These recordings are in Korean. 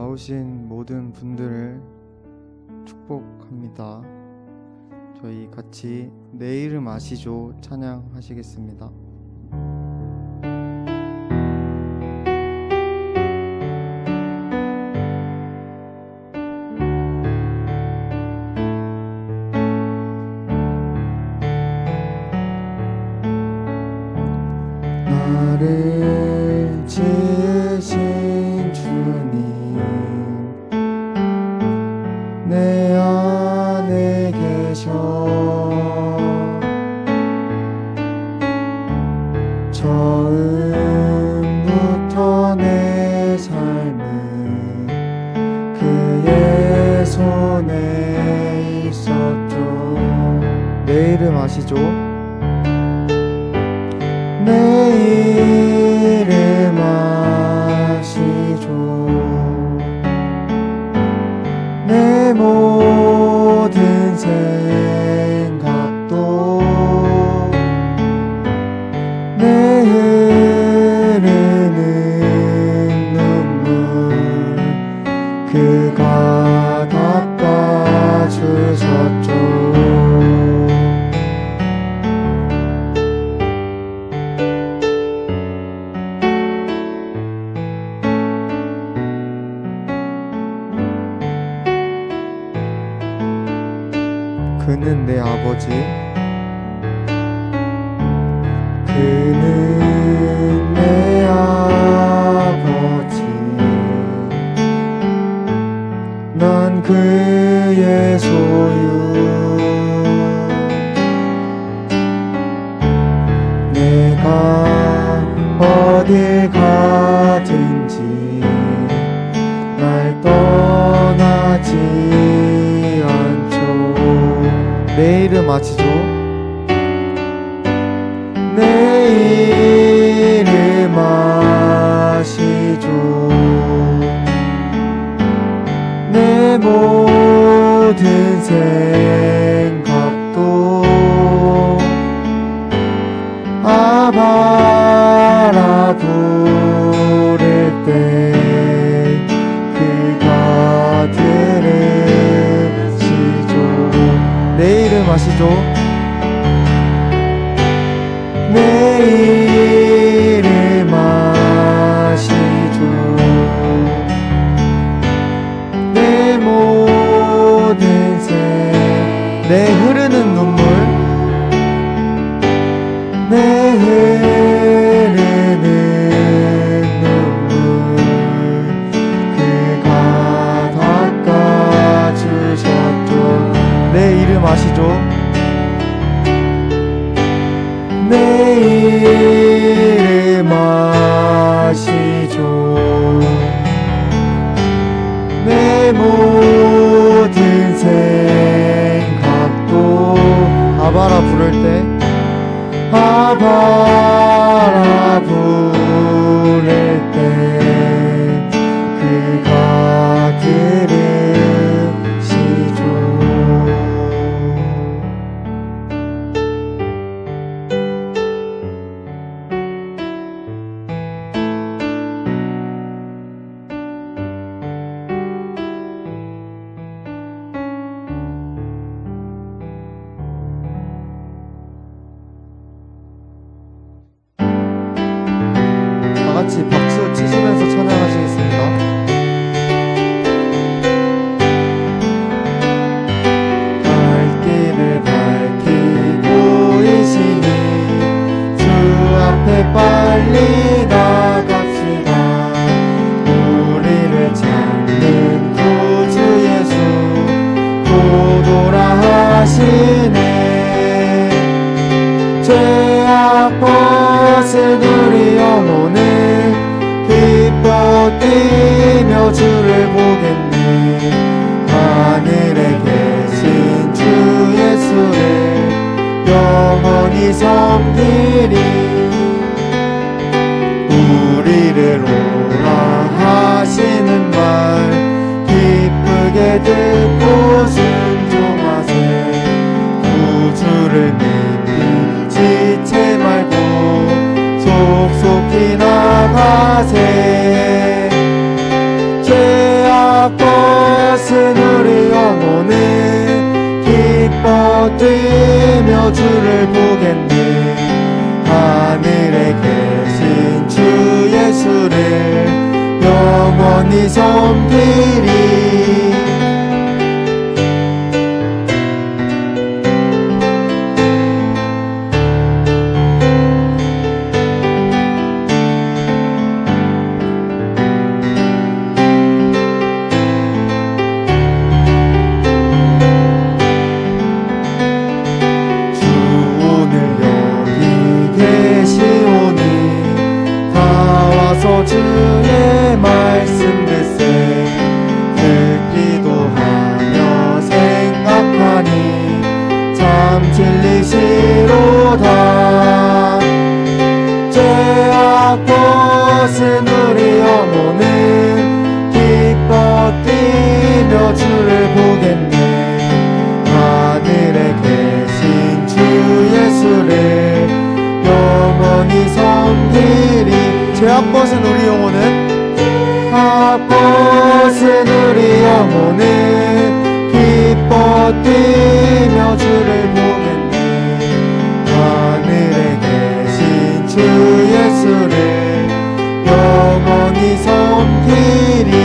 나오신 모든 분들을 축복합니다. 저희 같이 내 이름 아시죠? 찬양하시겠습니다. 나를 지으신 주님, 내 안에 계셔 처음부터 내 삶은 그의 손에 있었죠. 내 이름 아시죠? 내 이름 아시죠. 내 모든 생각도 내 흐르는 눈물 그가 닦아주셨죠. 그는 내 아버지, 그는 내 아버지, 난 그의 소유. 내가 어딜 가든지 날 떠나지 않죠. 내 이름 아시죠? 내 이름 아시죠. 내 모든 생각도 아바라 부를 때 그가 들으시죠. 내 이름 아시죠? 내 이름 아시죠. 내 모든 내 흐르는 눈물, 내 흐르는 눈물 그가 닦아주셨죠. 내 이름 아시죠? 내 이름 아시죠. 내 모든 생각도 아바라 부를 때 아바라 부를 때 그가 들으시죠. 같이 박수 치시면서 찬양하시겠습니다. 갈 길을 밝히고 계시니 주 앞에 빨리 나갑시다. 우리를 찾는 구주 예수 도도라 하시네. 죄악 벗은 우리 영혼을 기뻐 뛰며 주를 보겠네. 하늘에 계신 주 예수를 영원히 섬기리. 우리를 오라 하시는 말 기쁘게 듣고 순종하세. 구주를 믿기 지체 말고 속속히 나가세. 죄악 뛰며 주를 보겠네. 하늘에 계신 주 예수를 영원히 섬기리. 주의 말씀 듣세 듣기도 하며 생각하니 참 진리시로다. 죄악 벗은 우리 영혼은 기뻐 뛰며 주를 보겠네. 하늘에 계신 주 예수를 영원히 섬기리. 죄악 벗은 우리 영혼은 죄악 벗은 우리 영혼은 기뻐 뛰며 주를 보겠네. 하늘에 계신 주 예수를 영원히 섬기리.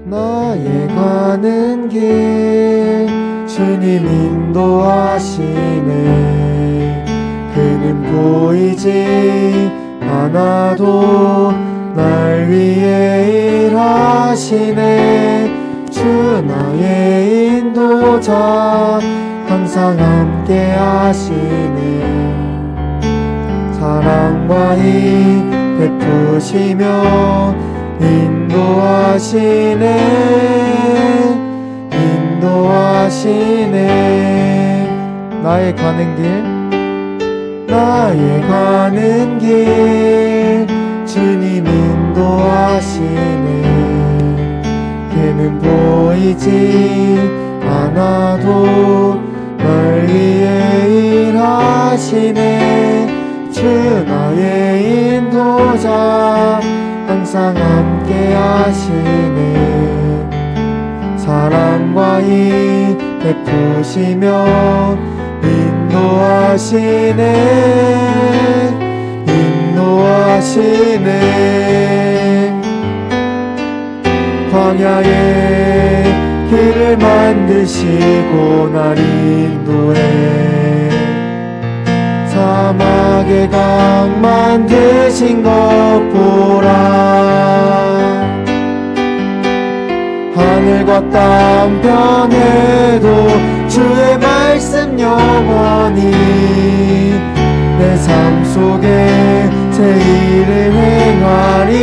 나의 가는 길 주님 인도하시네. 그는 보이지 않아도 날 위해 일하시네. 주 나의 인도자 항상 함께 하시네. 사랑과 힘 베푸시며 인도하시네. 인도하시네. 나의 가는 길 나의 가는 길 주님 인도하시네. 걔는 보이지 않아도 날 위해 일하시네. 주 나의 인도자 항상 함께 하시네. 사랑과 힘 베푸시며 인도하시네. 인도하시네. 광야에 길을 만드시고 날 인도해. 사막에 강 만드신 것 보라. 하늘과 땅 변해도 주의 말씀 영원히 내 삶 속에 제 일을 행하리.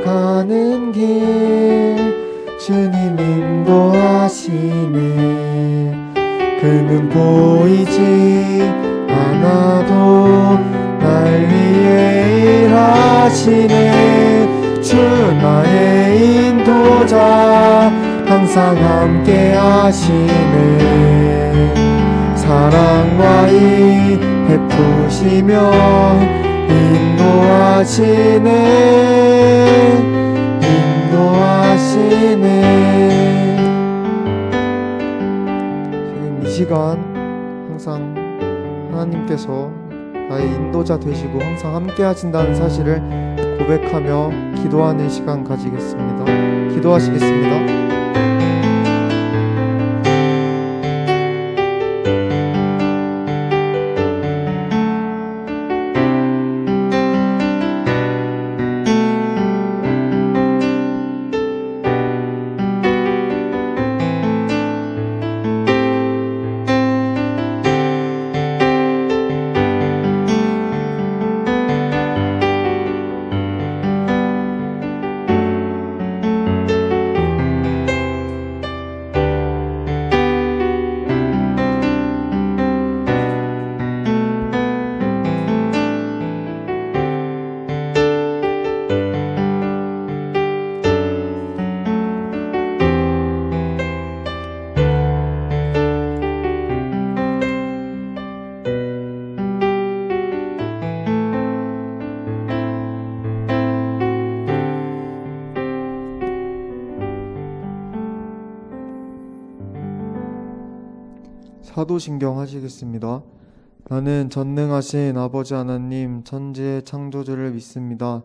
가는 길 주님 인도하시네. 그는 보이지 않아도 날 위해 일하시네. 주 나의 인도자 항상 함께 하시네. 사랑과 힘 베푸시며 인도하시네. 인도하시네. 지금 이 시간 항상 하나님께서 나의 인도자 되시고 항상 함께 하신다는 사실을 고백하며 기도하는 시간 가지겠습니다. 기도하시겠습니다. 사도신경 하시겠습니다. 나는 전능하신 아버지 하나님 천지의 창조주를 믿습니다.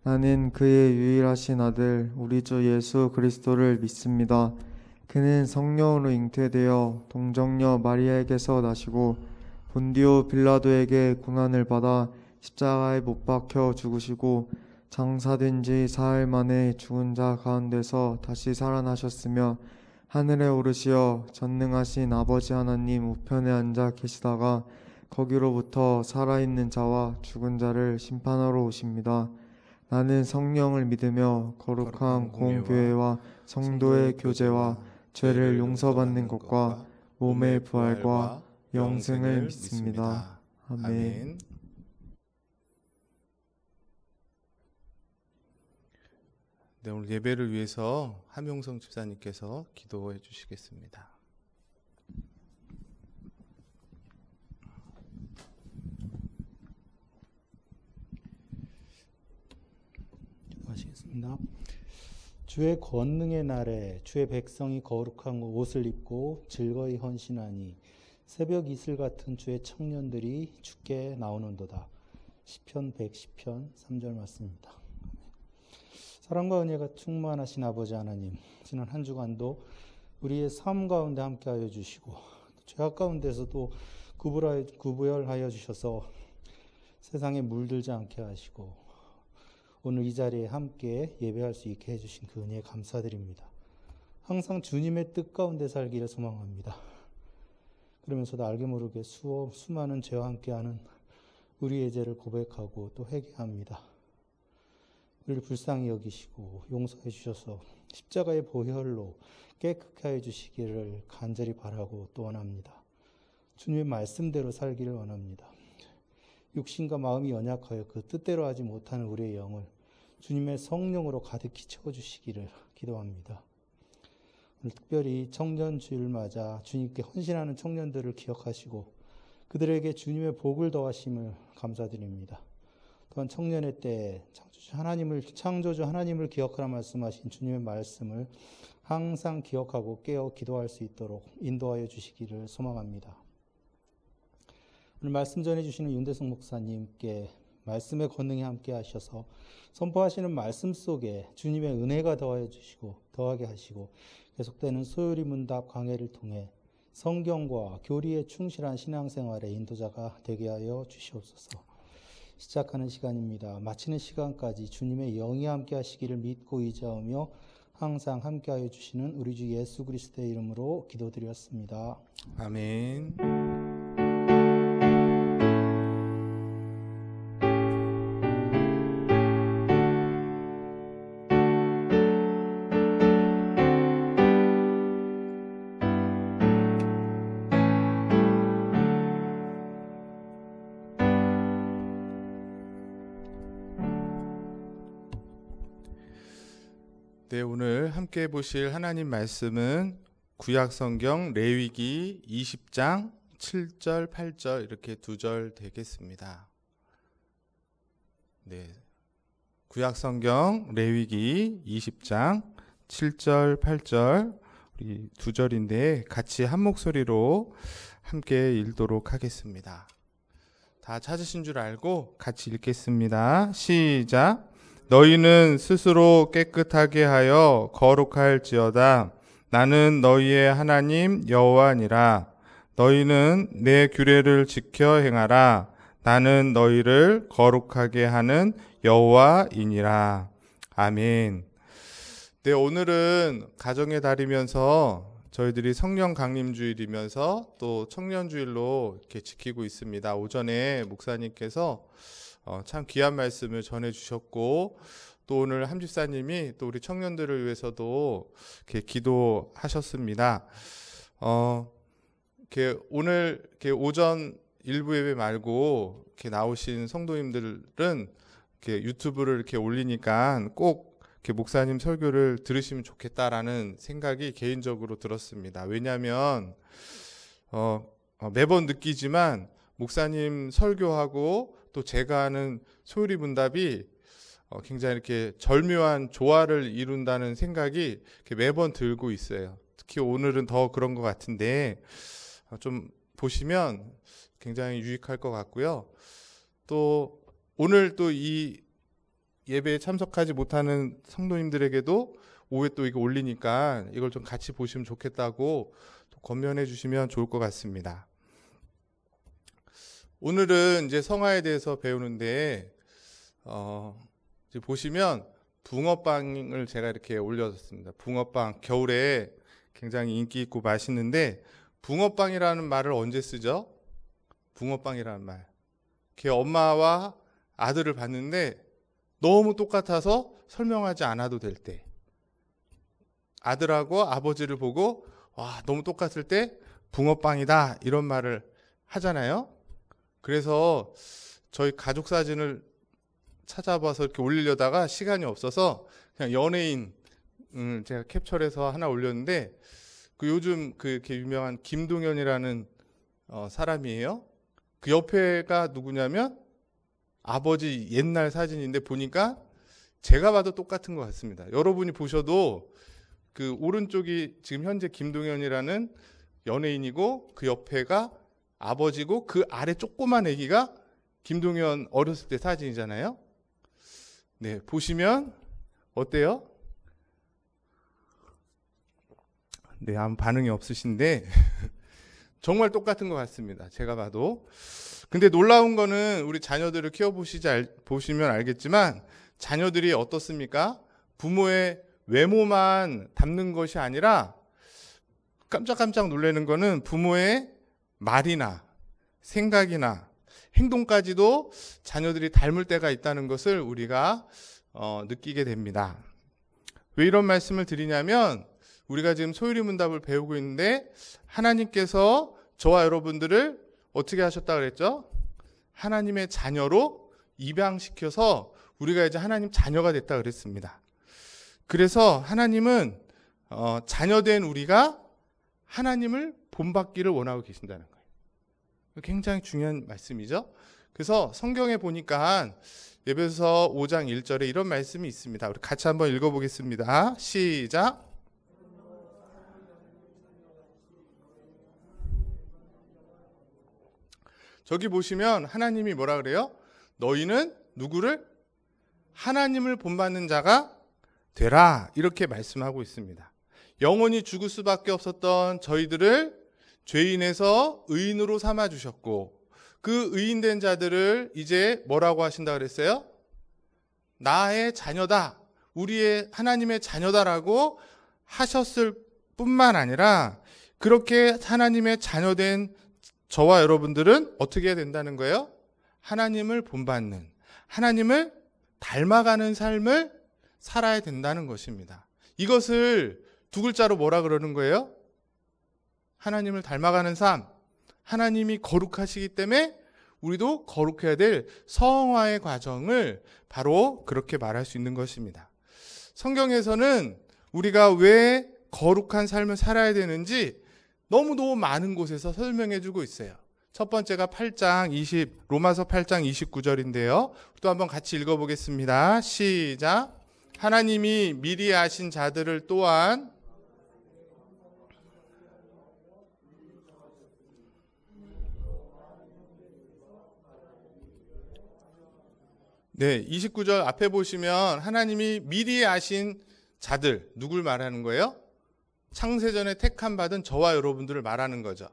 나는 그의 유일하신 아들 우리 주 예수 그리스도를 믿습니다. 그는 성령으로 잉태되어 동정녀 마리아에게서 나시고 본디오 빌라도에게 고난을 받아 십자가에 못 박혀 죽으시고 장사된 지 사흘 만에 죽은 자 가운데서 다시 살아나셨으며 하늘에 오르시어 전능하신 아버지 하나님 우편에 앉아 계시다가 거기로부터 살아있는 자와 죽은 자를 심판하러 오십니다. 나는 성령을 믿으며 거룩한 공교회와 성도의 교제와 죄를 용서받는 것과 몸의 부활과 영생을 믿습니다. 아멘. 네, 오늘 예배를 위해서 함용성 집사님께서 기도해 주시겠습니다. 기도하시겠습니다. 주의 권능의 날에 주의 백성이 거룩한 옷을 입고 즐거이 헌신하니 새벽 이슬 같은 주의 청년들이 주께 나오는도다. 시편 110편 3절 말씀입니다. 사랑과 은혜가 충만하신 아버지 하나님, 지난 한 주간도 우리의 삶 가운데 함께하여 주시고 죄악 가운데서도 구별하여 주셔서 세상에 물들지 않게 하시고 오늘 이 자리에 함께 예배할 수 있게 해주신 그 은혜에 감사드립니다. 항상 주님의 뜻 가운데 살기를 소망합니다. 그러면서도 알게 모르게 수많은 죄와 함께하는 우리의 죄를 고백하고 또 회개합니다. 우리를 불쌍히 여기시고 용서해 주셔서 십자가의 보혈로 깨끗게 해 주시기를 간절히 바라고 또 원합니다. 주님의 말씀대로 살기를 원합니다. 육신과 마음이 연약하여 그 뜻대로 하지 못하는 우리의 영을 주님의 성령으로 가득히 채워주시기를 기도합니다. 오늘 특별히 청년주일 맞아 주님께 헌신하는 청년들을 기억하시고 그들에게 주님의 복을 더하심을 감사드립니다. 또한 청년의 때에 창조주 하나님을 기억하라 말씀하신 주님의 말씀을 항상 기억하고 깨어 기도할 수 있도록 인도하여 주시기를 소망합니다. 오늘 말씀 전해주시는 윤대성 목사님께 말씀의 권능이 함께 하셔서 선포하시는 말씀 속에 주님의 은혜가 더하게 하시고 계속되는 소요리 문답 강해를 통해 성경과 교리에 충실한 신앙생활의 인도자가 되게 하여 주시옵소서. 시작하는 시간입니다. 마치는 시간까지 주님의 영이 함께 하시기를 믿고 의지하며 항상 함께 하여 주시는 우리 주 예수 그리스도의 이름으로 기도드렸습니다. 아멘. 네, 오늘 함께 보실 하나님 말씀은 구약성경 레위기 20장 7절, 8절 이렇게 두 절 되겠습니다. 네, 구약성경 레위기 20장 7절, 8절 우리 두 절인데 같이 한 목소리로 함께 읽도록 하겠습니다. 다 찾으신 줄 알고 같이 읽겠습니다. 시작. 너희는 스스로 깨끗하게 하여 거룩할지어다. 나는 너희의 하나님 여호와니라. 너희는 내 규례를 지켜 행하라. 나는 너희를 거룩하게 하는 여호와이니라. 아멘. 네, 오늘은 가정의 달이면서 저희들이 성령 강림주일이면서 또 청년주일로 이렇게 지키고 있습니다. 오전에 목사님께서 참 귀한 말씀을 전해주셨고 또 오늘 함 집사님이 또 우리 청년들을 위해서도 이렇게 기도하셨습니다. 이렇게 오늘 이렇게 오전 일부 예배 말고 이렇게 나오신 성도님들은 이렇게 유튜브를 이렇게 올리니까 꼭 이렇게 목사님 설교를 들으시면 좋겠다라는 생각이 개인적으로 들었습니다. 왜냐하면 매번 느끼지만 목사님 설교하고 또 제가 하는 소요리 문답이 굉장히 이렇게 절묘한 조화를 이룬다는 생각이 이렇게 매번 들고 있어요. 특히 오늘은 더 그런 것 같은데 좀 보시면 굉장히 유익할 것 같고요. 또 오늘 또 이 예배에 참석하지 못하는 성도님들에게도 오후에 또 이거 올리니까 이걸 좀 같이 보시면 좋겠다고 또 권면해 주시면 좋을 것 같습니다. 오늘은 이제 성화에 대해서 배우는데 이제 보시면 붕어빵을 제가 이렇게 올려줬습니다. 붕어빵 겨울에 굉장히 인기 있고 맛있는데 붕어빵이라는 말을 언제 쓰죠? 붕어빵이라는 말. 걔 엄마와 아들을 봤는데 너무 똑같아서 설명하지 않아도 될 때, 아들하고 아버지를 보고 와 너무 똑같을 때 붕어빵이다 이런 말을 하잖아요. 그래서 저희 가족 사진을 찾아봐서 이렇게 올리려다가 시간이 없어서 그냥 연예인 제가 캡처해서 하나 올렸는데 그 요즘 그 이렇게 유명한 김동현이라는 사람이에요. 그 옆에가 누구냐면 아버지 옛날 사진인데 보니까 제가 봐도 똑같은 것 같습니다. 여러분이 보셔도 그 오른쪽이 지금 현재 김동현이라는 연예인이고 그 옆에가 아버지고 그 아래 조그만 애기가 김동현 어렸을 때 사진이잖아요. 네, 보시면 어때요? 네, 아무 반응이 없으신데 정말 똑같은 것 같습니다. 제가 봐도. 근데 놀라운 거는 우리 자녀들을 보시면 알겠지만 자녀들이 어떻습니까? 부모의 외모만 닮는 것이 아니라 깜짝깜짝 놀라는 거는 부모의 말이나 생각이나 행동까지도 자녀들이 닮을 때가 있다는 것을 우리가 느끼게 됩니다. 왜 이런 말씀을 드리냐면 우리가 지금 소유리 문답을 배우고 있는데 하나님께서 저와 여러분들을 어떻게 하셨다 그랬죠? 하나님의 자녀로 입양시켜서 우리가 이제 하나님 자녀가 됐다 그랬습니다. 그래서 하나님은 자녀된 우리가 하나님을 본받기를 원하고 계신다는 거예요. 굉장히 중요한 말씀이죠. 그래서 성경에 보니까 에베소서 5장 1절에 이런 말씀이 있습니다. 우리 같이 한번 읽어보겠습니다. 시작. 저기 보시면 하나님이 뭐라 그래요? 너희는 누구를? 하나님을 본받는 자가 되라 이렇게 말씀하고 있습니다. 영원히 죽을 수밖에 없었던 저희들을 죄인에서 의인으로 삼아주셨고 그 의인된 자들을 이제 뭐라고 하신다 그랬어요? 나의 자녀다, 우리의 하나님의 자녀다라고 하셨을 뿐만 아니라 그렇게 하나님의 자녀된 저와 여러분들은 어떻게 해야 된다는 거예요? 하나님을 본받는, 하나님을 닮아가는 삶을 살아야 된다는 것입니다. 이것을 두 글자로 뭐라 그러는 거예요? 하나님을 닮아가는 삶. 하나님이 거룩하시기 때문에 우리도 거룩해야 될 성화의 과정을 바로 그렇게 말할 수 있는 것입니다. 성경에서는 우리가 왜 거룩한 삶을 살아야 되는지 너무너무 많은 곳에서 설명해 주고 있어요. 첫 번째가 로마서 8장 29절인데요. 또 한번 같이 읽어보겠습니다. 시작. 하나님이 미리 아신 자들을 또한 네, 29절 앞에 보시면 하나님이 미리 아신 자들, 누굴 말하는 거예요? 창세전에 택함 받은 저와 여러분들을 말하는 거죠.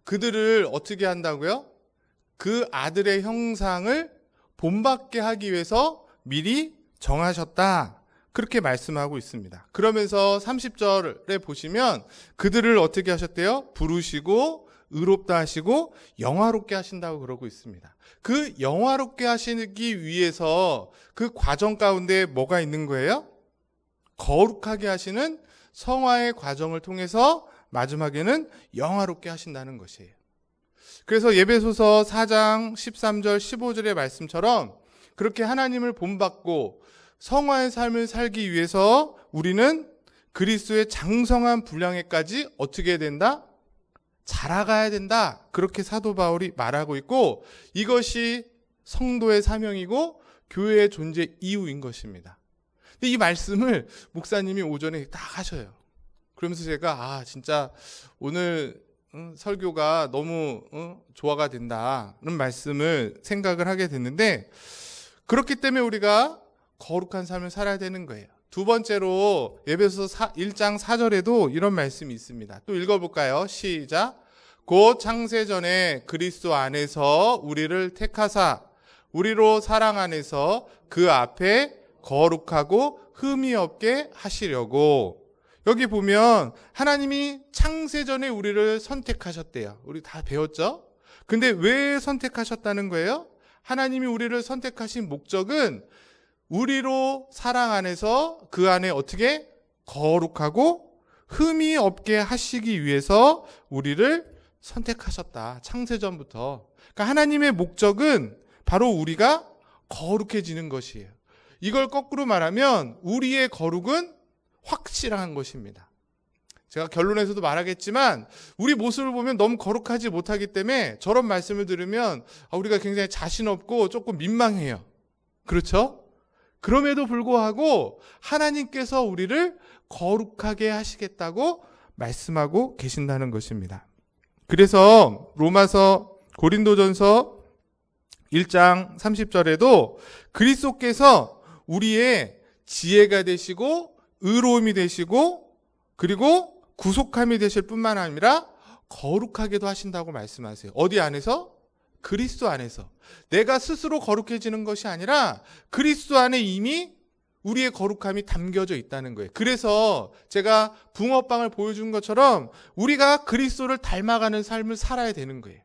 그들을 어떻게 한다고요? 그 아들의 형상을 본받게 하기 위해서 미리 정하셨다. 그렇게 말씀하고 있습니다. 그러면서 30절에 보시면 그들을 어떻게 하셨대요? 부르시고 의롭다 하시고 영화롭게 하신다고 그러고 있습니다. 그 영화롭게 하시기 위해서 그 과정 가운데 뭐가 있는 거예요? 거룩하게 하시는 성화의 과정을 통해서 마지막에는 영화롭게 하신다는 것이에요. 그래서 에베소서 4장 13절 15절의 말씀처럼 그렇게 하나님을 본받고 성화의 삶을 살기 위해서 우리는 그리스도의 장성한 분량에까지 어떻게 해야 된다? 자라가야 된다. 그렇게 사도 바울이 말하고 있고 이것이 성도의 사명이고 교회의 존재 이유인 것입니다. 근데 이 말씀을 목사님이 오전에 딱 하셔요. 그러면서 제가 진짜 오늘 설교가 너무 조화가 된다는 말씀을 생각을 하게 됐는데, 그렇기 때문에 우리가 거룩한 삶을 살아야 되는 거예요. 두 번째로 에베소서 1장 4절에도 이런 말씀이 있습니다. 또 읽어볼까요? 시작. 곧 창세전에 그리스도 안에서 우리를 택하사 우리로 사랑 안에서 그 앞에 거룩하고 흠이 없게 하시려고. 여기 보면 하나님이 창세전에 우리를 선택하셨대요. 우리 다 배웠죠? 근데 왜 선택하셨다는 거예요? 하나님이 우리를 선택하신 목적은 우리로 사랑 안에서 그 안에 어떻게 거룩하고 흠이 없게 하시기 위해서 우리를 선택하셨다. 창세전부터. 그러니까 하나님의 목적은 바로 우리가 거룩해지는 것이에요. 이걸 거꾸로 말하면 우리의 거룩은 확실한 것입니다. 제가 결론에서도 말하겠지만 우리 모습을 보면 너무 거룩하지 못하기 때문에 저런 말씀을 들으면 우리가 굉장히 자신 없고 조금 민망해요. 그렇죠? 그럼에도 불구하고 하나님께서 우리를 거룩하게 하시겠다고 말씀하고 계신다는 것입니다. 그래서 로마서 고린도전서 1장 30절에도 그리스도께서 우리의 지혜가 되시고 의로움이 되시고 그리고 구속함이 되실 뿐만 아니라 거룩하게도 하신다고 말씀하세요. 어디 안에서? 그리스도 안에서. 내가 스스로 거룩해지는 것이 아니라 그리스도 안에 이미 우리의 거룩함이 담겨져 있다는 거예요. 그래서 제가 붕어빵을 보여준 것처럼 우리가 그리스도를 닮아가는 삶을 살아야 되는 거예요.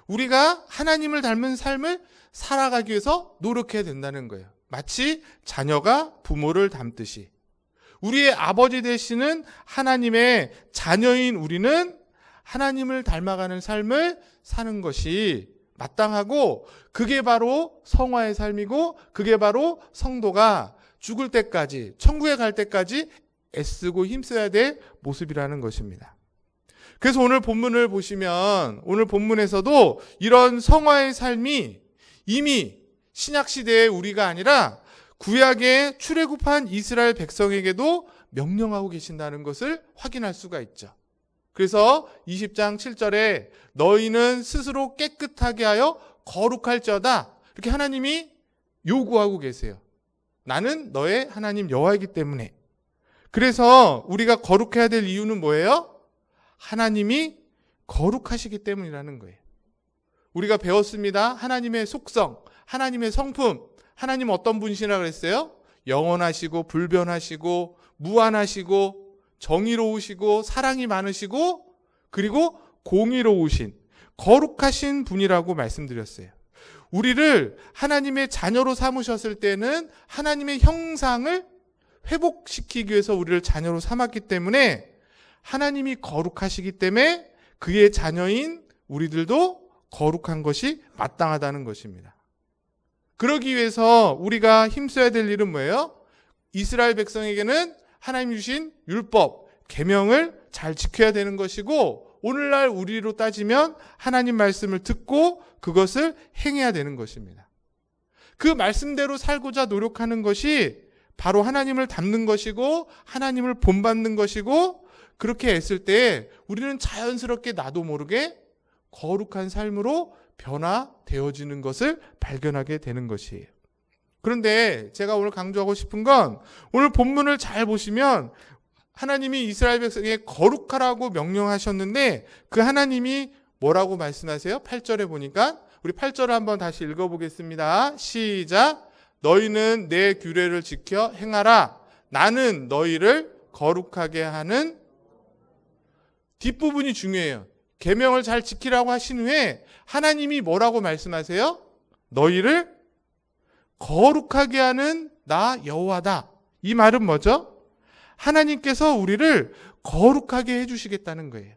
우리가 하나님을 닮은 삶을 살아가기 위해서 노력해야 된다는 거예요. 마치 자녀가 부모를 닮듯이. 우리의 아버지 되시는 하나님의 자녀인 우리는 하나님을 닮아가는 삶을 사는 것이 마땅하고, 그게 바로 성화의 삶이고 그게 바로 성도가 죽을 때까지, 천국에 갈 때까지 애쓰고 힘써야 될 모습이라는 것입니다. 그래서 오늘 본문을 보시면 오늘 본문에서도 이런 성화의 삶이 이미 신약시대의 우리가 아니라 구약에 출애굽한 이스라엘 백성에게도 명령하고 계신다는 것을 확인할 수가 있죠. 그래서 20장 7절에 너희는 스스로 깨끗하게 하여 거룩할지어다, 이렇게 하나님이 요구하고 계세요. 나는 너의 하나님 여호와이기 때문에. 그래서 우리가 거룩해야 될 이유는 뭐예요? 하나님이 거룩하시기 때문이라는 거예요. 우리가 배웠습니다. 하나님의 속성, 하나님의 성품. 하나님 어떤 분이시라고 그랬어요? 영원하시고 불변하시고 무한하시고 정의로우시고 사랑이 많으시고 그리고 공의로우신 거룩하신 분이라고 말씀드렸어요. 우리를 하나님의 자녀로 삼으셨을 때는 하나님의 형상을 회복시키기 위해서 우리를 자녀로 삼았기 때문에 하나님이 거룩하시기 때문에 그의 자녀인 우리들도 거룩한 것이 마땅하다는 것입니다. 그러기 위해서 우리가 힘써야 될 일은 뭐예요? 이스라엘 백성에게는 하나님 주신 율법, 계명을 잘 지켜야 되는 것이고, 오늘날 우리로 따지면 하나님 말씀을 듣고 그것을 행해야 되는 것입니다. 그 말씀대로 살고자 노력하는 것이 바로 하나님을 닮는 것이고 하나님을 본받는 것이고, 그렇게 했을 때 우리는 자연스럽게 나도 모르게 거룩한 삶으로 변화되어지는 것을 발견하게 되는 것이에요. 그런데 제가 오늘 강조하고 싶은 건, 오늘 본문을 잘 보시면 하나님이 이스라엘 백성에게 거룩하라고 명령하셨는데 그 하나님이 뭐라고 말씀하세요? 8절에 보니까, 우리 8절을 한번 다시 읽어보겠습니다. 시작. 너희는 내 규례를 지켜 행하라. 나는 너희를 거룩하게 하는. 뒷부분이 중요해요. 계명을 잘 지키라고 하신 후에 하나님이 뭐라고 말씀하세요? 너희를 거룩하게 하는 나 여호와다. 이 말은 뭐죠? 하나님께서 우리를 거룩하게 해주시겠다는 거예요.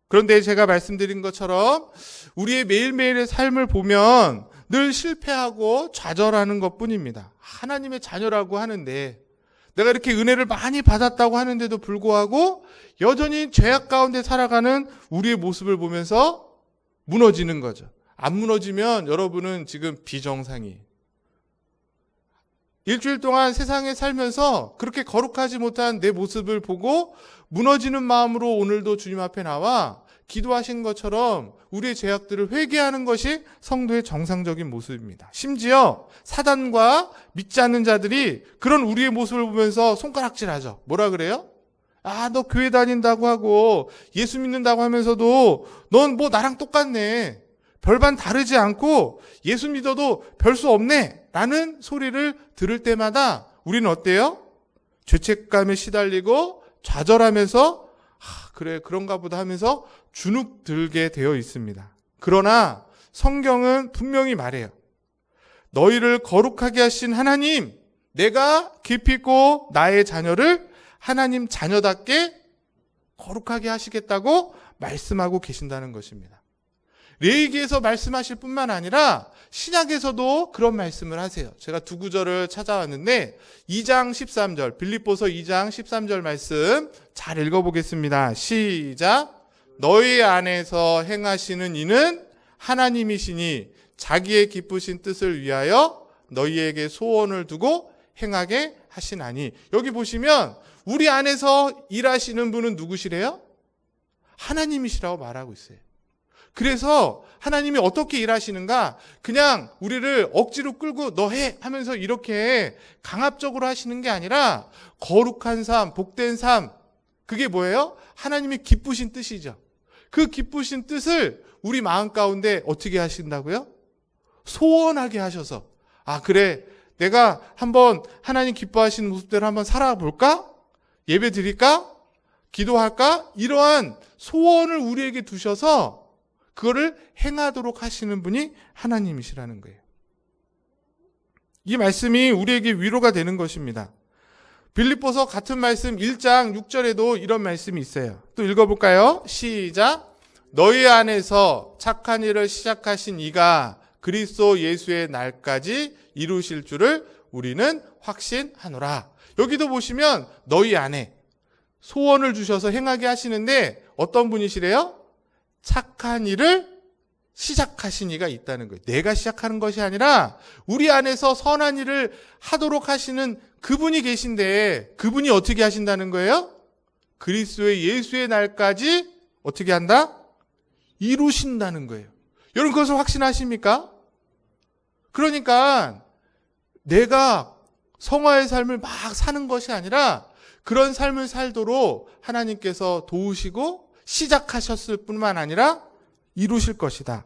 그런데 제가 말씀드린 것처럼 우리의 매일매일의 삶을 보면 늘 실패하고 좌절하는 것뿐입니다. 하나님의 자녀라고 하는데, 내가 이렇게 은혜를 많이 받았다고 하는데도 불구하고 여전히 죄악 가운데 살아가는 우리의 모습을 보면서 무너지는 거죠. 안 무너지면 여러분은 지금 비정상이에요. 일주일 동안 세상에 살면서 그렇게 거룩하지 못한 내 모습을 보고 무너지는 마음으로 오늘도 주님 앞에 나와 기도하신 것처럼 우리의 죄악들을 회개하는 것이 성도의 정상적인 모습입니다. 심지어 사단과 믿지 않는 자들이 그런 우리의 모습을 보면서 손가락질하죠. 뭐라 그래요? 아, 너 교회 다닌다고 하고 예수 믿는다고 하면서도 넌 뭐 나랑 똑같네. 별반 다르지 않고 예수 믿어도 별 수 없네. 라는 소리를 들을 때마다 우리는 어때요? 죄책감에 시달리고 좌절하면서 그래 그런가 보다 하면서 주눅 들게 되어 있습니다. 그러나 성경은 분명히 말해요. 너희를 거룩하게 하신 하나님, 내가 기필코 나의 자녀를 하나님 자녀답게 거룩하게 하시겠다고 말씀하고 계신다는 것입니다. 레위기에서 말씀하실 뿐만 아니라 신약에서도 그런 말씀을 하세요. 제가 두 구절을 찾아왔는데 2장 13절, 빌립보서 2장 13절 말씀 잘 읽어보겠습니다. 시작. 너희 안에서 행하시는 이는 하나님이시니 자기의 기쁘신 뜻을 위하여 너희에게 소원을 두고 행하게 하시나니. 여기 보시면 우리 안에서 일하시는 분은 누구시래요? 하나님이시라고 말하고 있어요. 그래서 하나님이 어떻게 일하시는가? 그냥 우리를 억지로 끌고 너 해 하면서 이렇게 강압적으로 하시는 게 아니라 거룩한 삶, 복된 삶, 그게 뭐예요? 하나님이 기쁘신 뜻이죠. 그 기쁘신 뜻을 우리 마음 가운데 어떻게 하신다고요? 소원하게 하셔서, 아 그래 내가 한번 하나님 기뻐하시는 모습대로 한번 살아볼까? 예배 드릴까? 기도할까? 이러한 소원을 우리에게 두셔서 그거를 행하도록 하시는 분이 하나님이시라는 거예요. 이 말씀이 우리에게 위로가 되는 것입니다. 빌립보서 같은 말씀 1장 6절에도 이런 말씀이 있어요. 또 읽어볼까요? 시작. 너희 안에서 착한 일을 시작하신 이가 그리스도 예수의 날까지 이루실 줄을 우리는 확신하노라. 여기도 보시면 너희 안에 소원을 주셔서 행하게 하시는데 어떤 분이시래요? 착한 일을 시작하신 이가 있다는 거예요. 내가 시작하는 것이 아니라 우리 안에서 선한 일을 하도록 하시는 그분이 계신데 그분이 어떻게 하신다는 거예요? 그리스도의 예수의 날까지 어떻게 한다? 이루신다는 거예요. 여러분 그것을 확신하십니까? 그러니까 내가 성화의 삶을 막 사는 것이 아니라 그런 삶을 살도록 하나님께서 도우시고 시작하셨을 뿐만 아니라 이루실 것이다.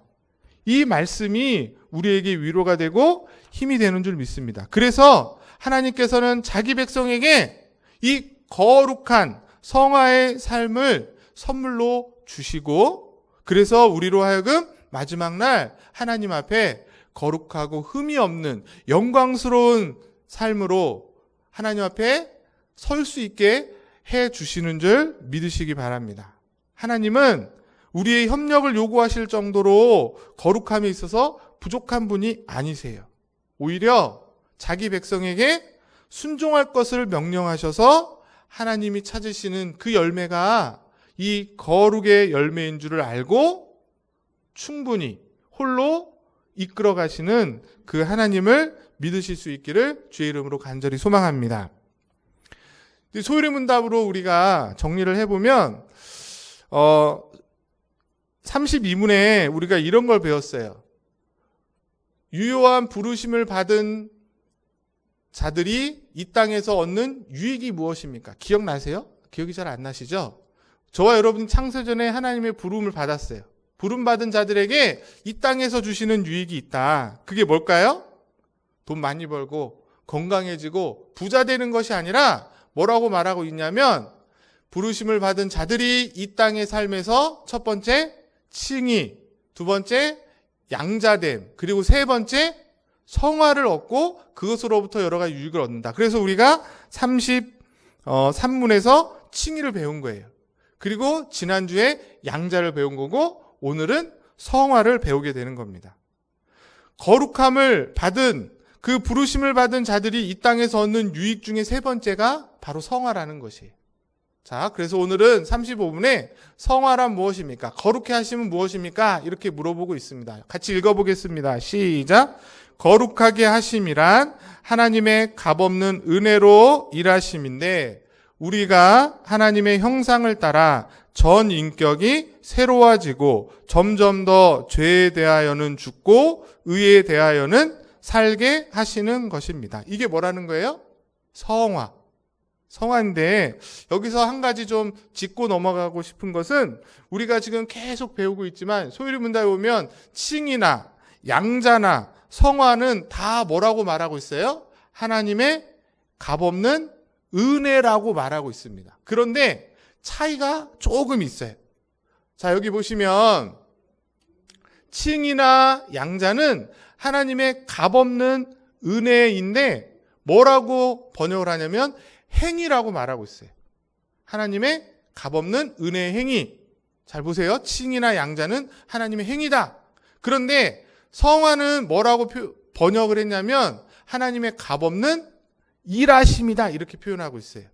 이 말씀이 우리에게 위로가 되고 힘이 되는 줄 믿습니다. 그래서 하나님께서는 자기 백성에게 이 거룩한 성화의 삶을 선물로 주시고 그래서 우리로 하여금 마지막 날 하나님 앞에 거룩하고 흠이 없는 영광스러운 삶으로 하나님 앞에 설 수 있게 해 주시는 줄 믿으시기 바랍니다. 하나님은 우리의 협력을 요구하실 정도로 거룩함에 있어서 부족한 분이 아니세요. 오히려 자기 백성에게 순종할 것을 명령하셔서 하나님이 찾으시는 그 열매가 이 거룩의 열매인 줄을 알고 충분히 홀로 이끌어 가시는 그 하나님을 믿으실 수 있기를 주의 이름으로 간절히 소망합니다. 소율의 문답으로 우리가 정리를 해보면 32문에 우리가 이런 걸 배웠어요. 유효한 부르심을 받은 자들이 이 땅에서 얻는 유익이 무엇입니까? 기억나세요? 기억이 잘 안 나시죠? 저와 여러분 창세전에 하나님의 부름을 받았어요. 부름받은 자들에게 이 땅에서 주시는 유익이 있다. 그게 뭘까요? 돈 많이 벌고 건강해지고 부자 되는 것이 아니라 뭐라고 말하고 있냐면 부르심을 받은 자들이 이 땅의 삶에서 첫 번째 칭의, 두 번째 양자됨, 그리고 세 번째 성화를 얻고 그것으로부터 여러 가지 유익을 얻는다. 그래서 우리가 33문에서 칭의를 배운 거예요. 그리고 지난주에 양자를 배운 거고 오늘은 성화를 배우게 되는 겁니다. 거룩함을 받은 그 부르심을 받은 자들이 이 땅에서 얻는 유익 중에 세 번째가 바로 성화라는 것이에요. 자, 그래서 오늘은 35분에 성화란 무엇입니까? 거룩해 하심은 무엇입니까? 이렇게 물어보고 있습니다. 같이 읽어보겠습니다. 시작. 거룩하게 하심이란 하나님의 값없는 은혜로 일하심인데 우리가 하나님의 형상을 따라 전 인격이 새로워지고 점점 더 죄에 대하여는 죽고 의에 대하여는 살게 하시는 것입니다. 이게 뭐라는 거예요? 성화. 성화인데 여기서 한 가지 좀 짚고 넘어가고 싶은 것은 우리가 지금 계속 배우고 있지만 소유리 문답에 보면 칭이나 양자나 성화는 다 뭐라고 말하고 있어요? 하나님의 값없는 은혜라고 말하고 있습니다. 그런데 차이가 조금 있어요. 자, 여기 보시면 칭이나 양자는 하나님의 값없는 은혜인데 뭐라고 번역을 하냐면 행위라고 말하고 있어요. 하나님의 값없는 은혜의 행위. 잘 보세요. 칭이나 양자는 하나님의 행위다. 그런데 성화는 뭐라고 번역을 했냐면 하나님의 값없는 일하심이다. 이렇게 표현하고 있어요.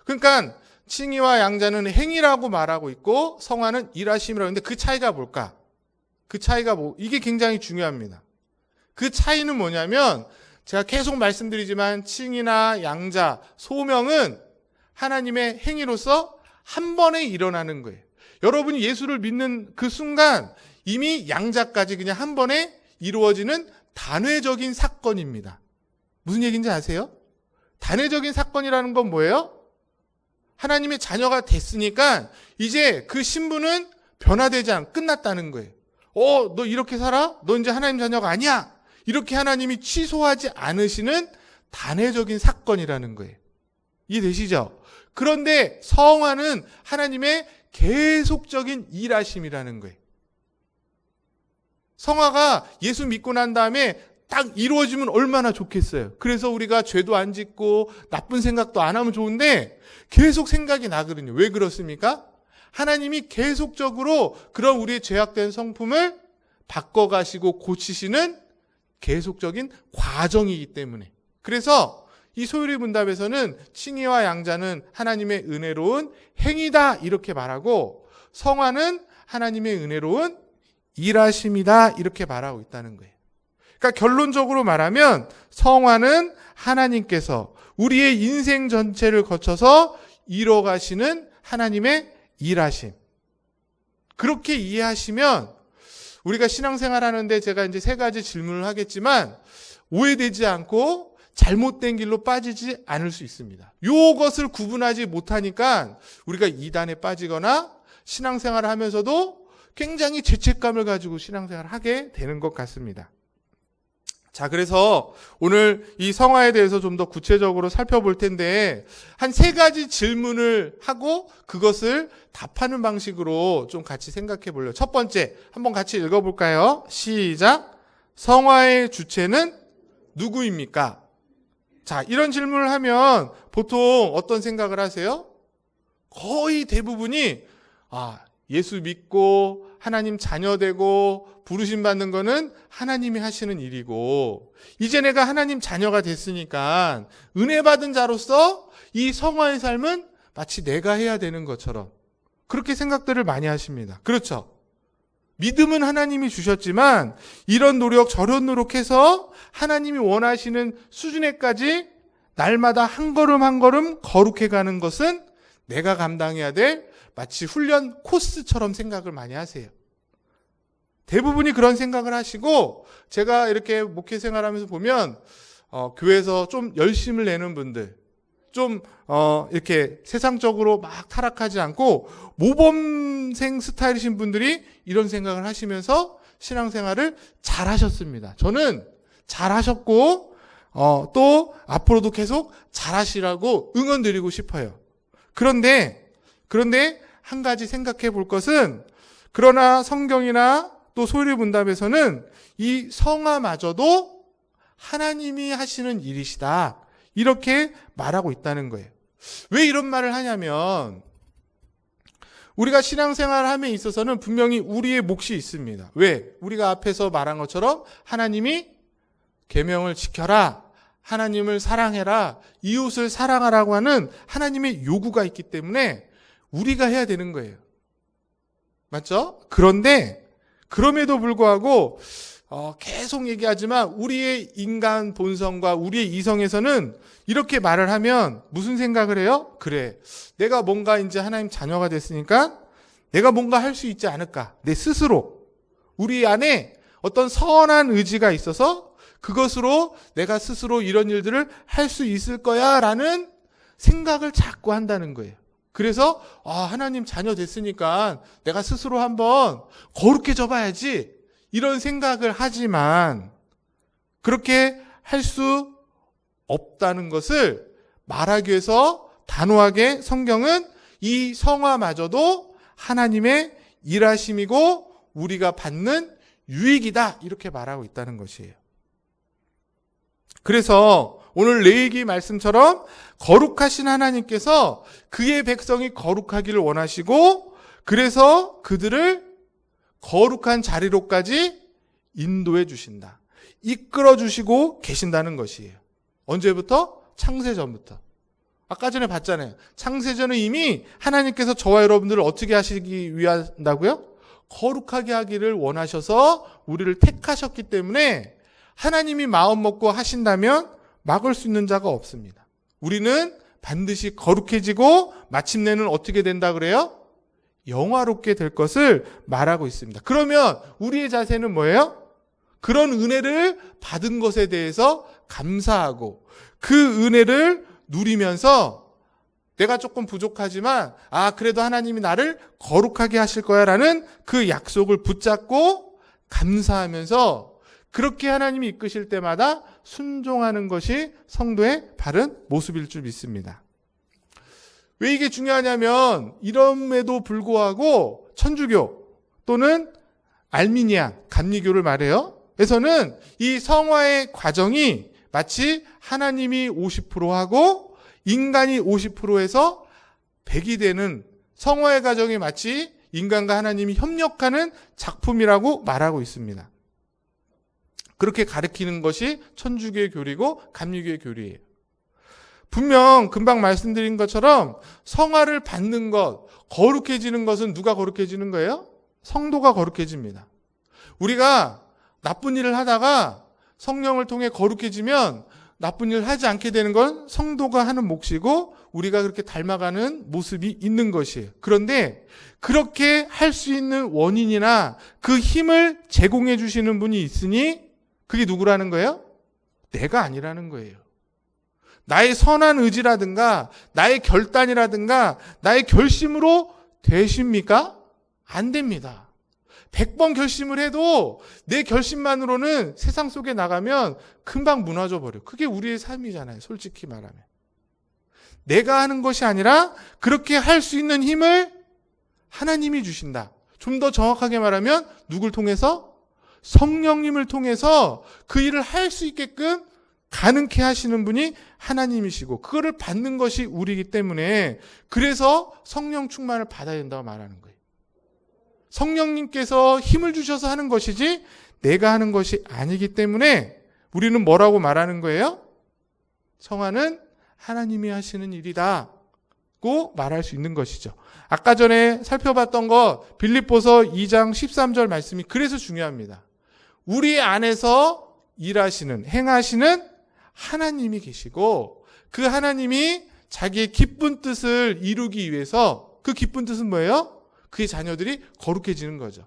그러니까 칭의와 양자는 행위라고 말하고 있고 성화는 일하심이라고 하는데 그 차이가 뭘까? 그 차이가 이게 굉장히 중요합니다. 그 차이는 뭐냐면 제가 계속 말씀드리지만 칭이나 양자, 소명은 하나님의 행위로서 한 번에 일어나는 거예요. 여러분이 예수를 믿는 그 순간 이미 양자까지 그냥 한 번에 이루어지는 단회적인 사건입니다. 무슨 얘기인지 아세요? 단회적인 사건이라는 건 뭐예요? 하나님의 자녀가 됐으니까 이제 그 신분은 변화되지 끝났다는 거예요. 너 이렇게 살아? 너 이제 하나님 자녀가 아니야. 이렇게 하나님이 취소하지 않으시는 단회적인 사건이라는 거예요. 이해되시죠? 그런데 성화는 하나님의 계속적인 일하심이라는 거예요. 성화가 예수 믿고 난 다음에 딱 이루어지면 얼마나 좋겠어요. 그래서 우리가 죄도 안 짓고 나쁜 생각도 안 하면 좋은데 계속 생각이 나거든요. 왜 그렇습니까? 하나님이 계속적으로 그런 우리의 죄악된 성품을 바꿔가시고 고치시는 계속적인 과정이기 때문에. 그래서 이 소유리 문답에서는 칭의와 양자는 하나님의 은혜로운 행위다 이렇게 말하고 성화는 하나님의 은혜로운 일하심이다 이렇게 말하고 있다는 거예요. 그러니까 결론적으로 말하면 성화는 하나님께서 우리의 인생 전체를 거쳐서 이뤄가시는 하나님의 일하심. 그렇게 이해하시면 우리가 신앙생활 하는데 제가 이제 3가지 질문을 하겠지만 오해되지 않고 잘못된 길로 빠지지 않을 수 있습니다. 이것을 구분하지 못하니까 우리가 이단에 빠지거나 신앙생활을 하면서도 굉장히 죄책감을 가지고 신앙생활을 하게 되는 것 같습니다. 자, 그래서 오늘 이 성화에 대해서 좀 더 구체적으로 살펴볼 텐데 한 3가지 질문을 하고 그것을 답하는 방식으로 좀 같이 생각해 보려고. 첫 번째, 한번 같이 읽어볼까요? 시작. 성화의 주체는 누구입니까? 자, 이런 질문을 하면 보통 어떤 생각을 하세요? 거의 대부분이 예수 믿고 하나님 자녀 되고 부르심 받는 거는 하나님이 하시는 일이고 이제 내가 하나님 자녀가 됐으니까 은혜 받은 자로서 이 성화의 삶은 마치 내가 해야 되는 것처럼 그렇게 생각들을 많이 하십니다. 그렇죠? 믿음은 하나님이 주셨지만 이런 노력 저런 노력해서 하나님이 원하시는 수준에까지 날마다 한 걸음 한 걸음 거룩해가는 것은 내가 감당해야 될 마치 훈련 코스처럼 생각을 많이 하세요. 대부분이 그런 생각을 하시고 제가 이렇게 목회 생활하면서 보면 교회에서 좀 열심을 내는 분들 좀 이렇게 세상적으로 막 타락하지 않고 모범생 스타일이신 분들이 이런 생각을 하시면서 신앙생활을 잘 하셨습니다. 저는 잘 하셨고 또 앞으로도 계속 잘 하시라고 응원드리고 싶어요. 그런데 한 가지 생각해 볼 것은 그러나 성경이나 또 소유리 문답에서는 이 성화마저도 하나님이 하시는 일이시다. 이렇게 말하고 있다는 거예요. 왜 이런 말을 하냐면 우리가 신앙생활을 함에 있어서는 분명히 우리의 몫이 있습니다. 왜? 우리가 앞에서 말한 것처럼 하나님이 계명을 지켜라. 하나님을 사랑해라, 이웃을 사랑하라고 하는 하나님의 요구가 있기 때문에 우리가 해야 되는 거예요. 맞죠? 그런데 그럼에도 불구하고 계속 얘기하지만 우리의 인간 본성과 우리의 이성에서는 이렇게 말을 하면 무슨 생각을 해요? 그래, 내가 뭔가 이제 하나님 자녀가 됐으니까 내가 뭔가 할 수 있지 않을까. 내 스스로 우리 안에 어떤 선한 의지가 있어서 그것으로 내가 스스로 이런 일들을 할 수 있을 거야 라는 생각을 자꾸 한다는 거예요. 그래서 하나님 자녀 됐으니까 내가 스스로 한번 거룩해져 봐야지 이런 생각을 하지만 그렇게 할 수 없다는 것을 말하기 위해서 단호하게 성경은 이 성화마저도 하나님의 일하심이고 우리가 받는 유익이다 이렇게 말하고 있다는 것이에요. 그래서 오늘 레위기 말씀처럼 거룩하신 하나님께서 그의 백성이 거룩하기를 원하시고 그래서 그들을 거룩한 자리로까지 인도해 주신다. 이끌어 주시고 계신다는 것이에요. 언제부터? 창세전부터. 아까 전에 봤잖아요. 창세전은 이미 하나님께서 저와 여러분들을 어떻게 하시기 위한다고요? 거룩하게 하기를 원하셔서 우리를 택하셨기 때문에 하나님이 마음 먹고 하신다면 막을 수 있는 자가 없습니다. 우리는 반드시 거룩해지고 마침내는 어떻게 된다 그래요? 영화롭게 될 것을 말하고 있습니다. 그러면 우리의 자세는 뭐예요? 그런 은혜를 받은 것에 대해서 감사하고 그 은혜를 누리면서 내가 조금 부족하지만 그래도 하나님이 나를 거룩하게 하실 거야 라는 그 약속을 붙잡고 감사하면서 그렇게 하나님이 이끄실 때마다 순종하는 것이 성도의 바른 모습일 줄 믿습니다. 왜 이게 중요하냐면 이럼에도 불구하고 천주교 또는 알미니안, 감리교를 말해요. 에서는 이 성화의 과정이 마치 하나님이 50% 하고 인간이 50%에서 100이 되는 성화의 과정이 마치 인간과 하나님이 협력하는 작품이라고 말하고 있습니다. 그렇게 가르치는 것이 천주교의 교리고 감리교의 교리예요. 분명 금방 말씀드린 것처럼 성화를 받는 것, 거룩해지는 것은 누가 거룩해지는 거예요? 성도가 거룩해집니다. 우리가 나쁜 일을 하다가 성령을 통해 거룩해지면 나쁜 일을 하지 않게 되는 건 성도가 하는 몫이고 우리가 그렇게 닮아가는 모습이 있는 것이에요. 그런데 그렇게 할 수 있는 원인이나 그 힘을 제공해 주시는 분이 있으니 그게 누구라는 거예요? 내가 아니라는 거예요. 나의 선한 의지라든가 나의 결단이라든가 나의 결심으로 되십니까? 안 됩니다. 100번 결심을 해도 내 결심만으로는 세상 속에 나가면 금방 무너져 버려요. 그게 우리의 삶이잖아요. 솔직히 말하면. 내가 하는 것이 아니라 그렇게 할 수 있는 힘을 하나님이 주신다. 좀 더 정확하게 말하면 누굴 통해서? 성령님을 통해서 그 일을 할 수 있게끔 가능케 하시는 분이 하나님이시고 그거를 받는 것이 우리이기 때문에 그래서 성령 충만을 받아야 된다고 말하는 거예요. 성령님께서 힘을 주셔서 하는 것이지 내가 하는 것이 아니기 때문에 우리는 뭐라고 말하는 거예요? 성화는 하나님이 하시는 일이다고 말할 수 있는 것이죠. 아까 전에 살펴봤던 것 빌립보서 2장 13절 말씀이 그래서 중요합니다. 우리 안에서 일하시는, 행하시는 하나님이 계시고 그 하나님이 자기의 기쁜 뜻을 이루기 위해서 그 기쁜 뜻은 뭐예요? 그의 자녀들이 거룩해지는 거죠.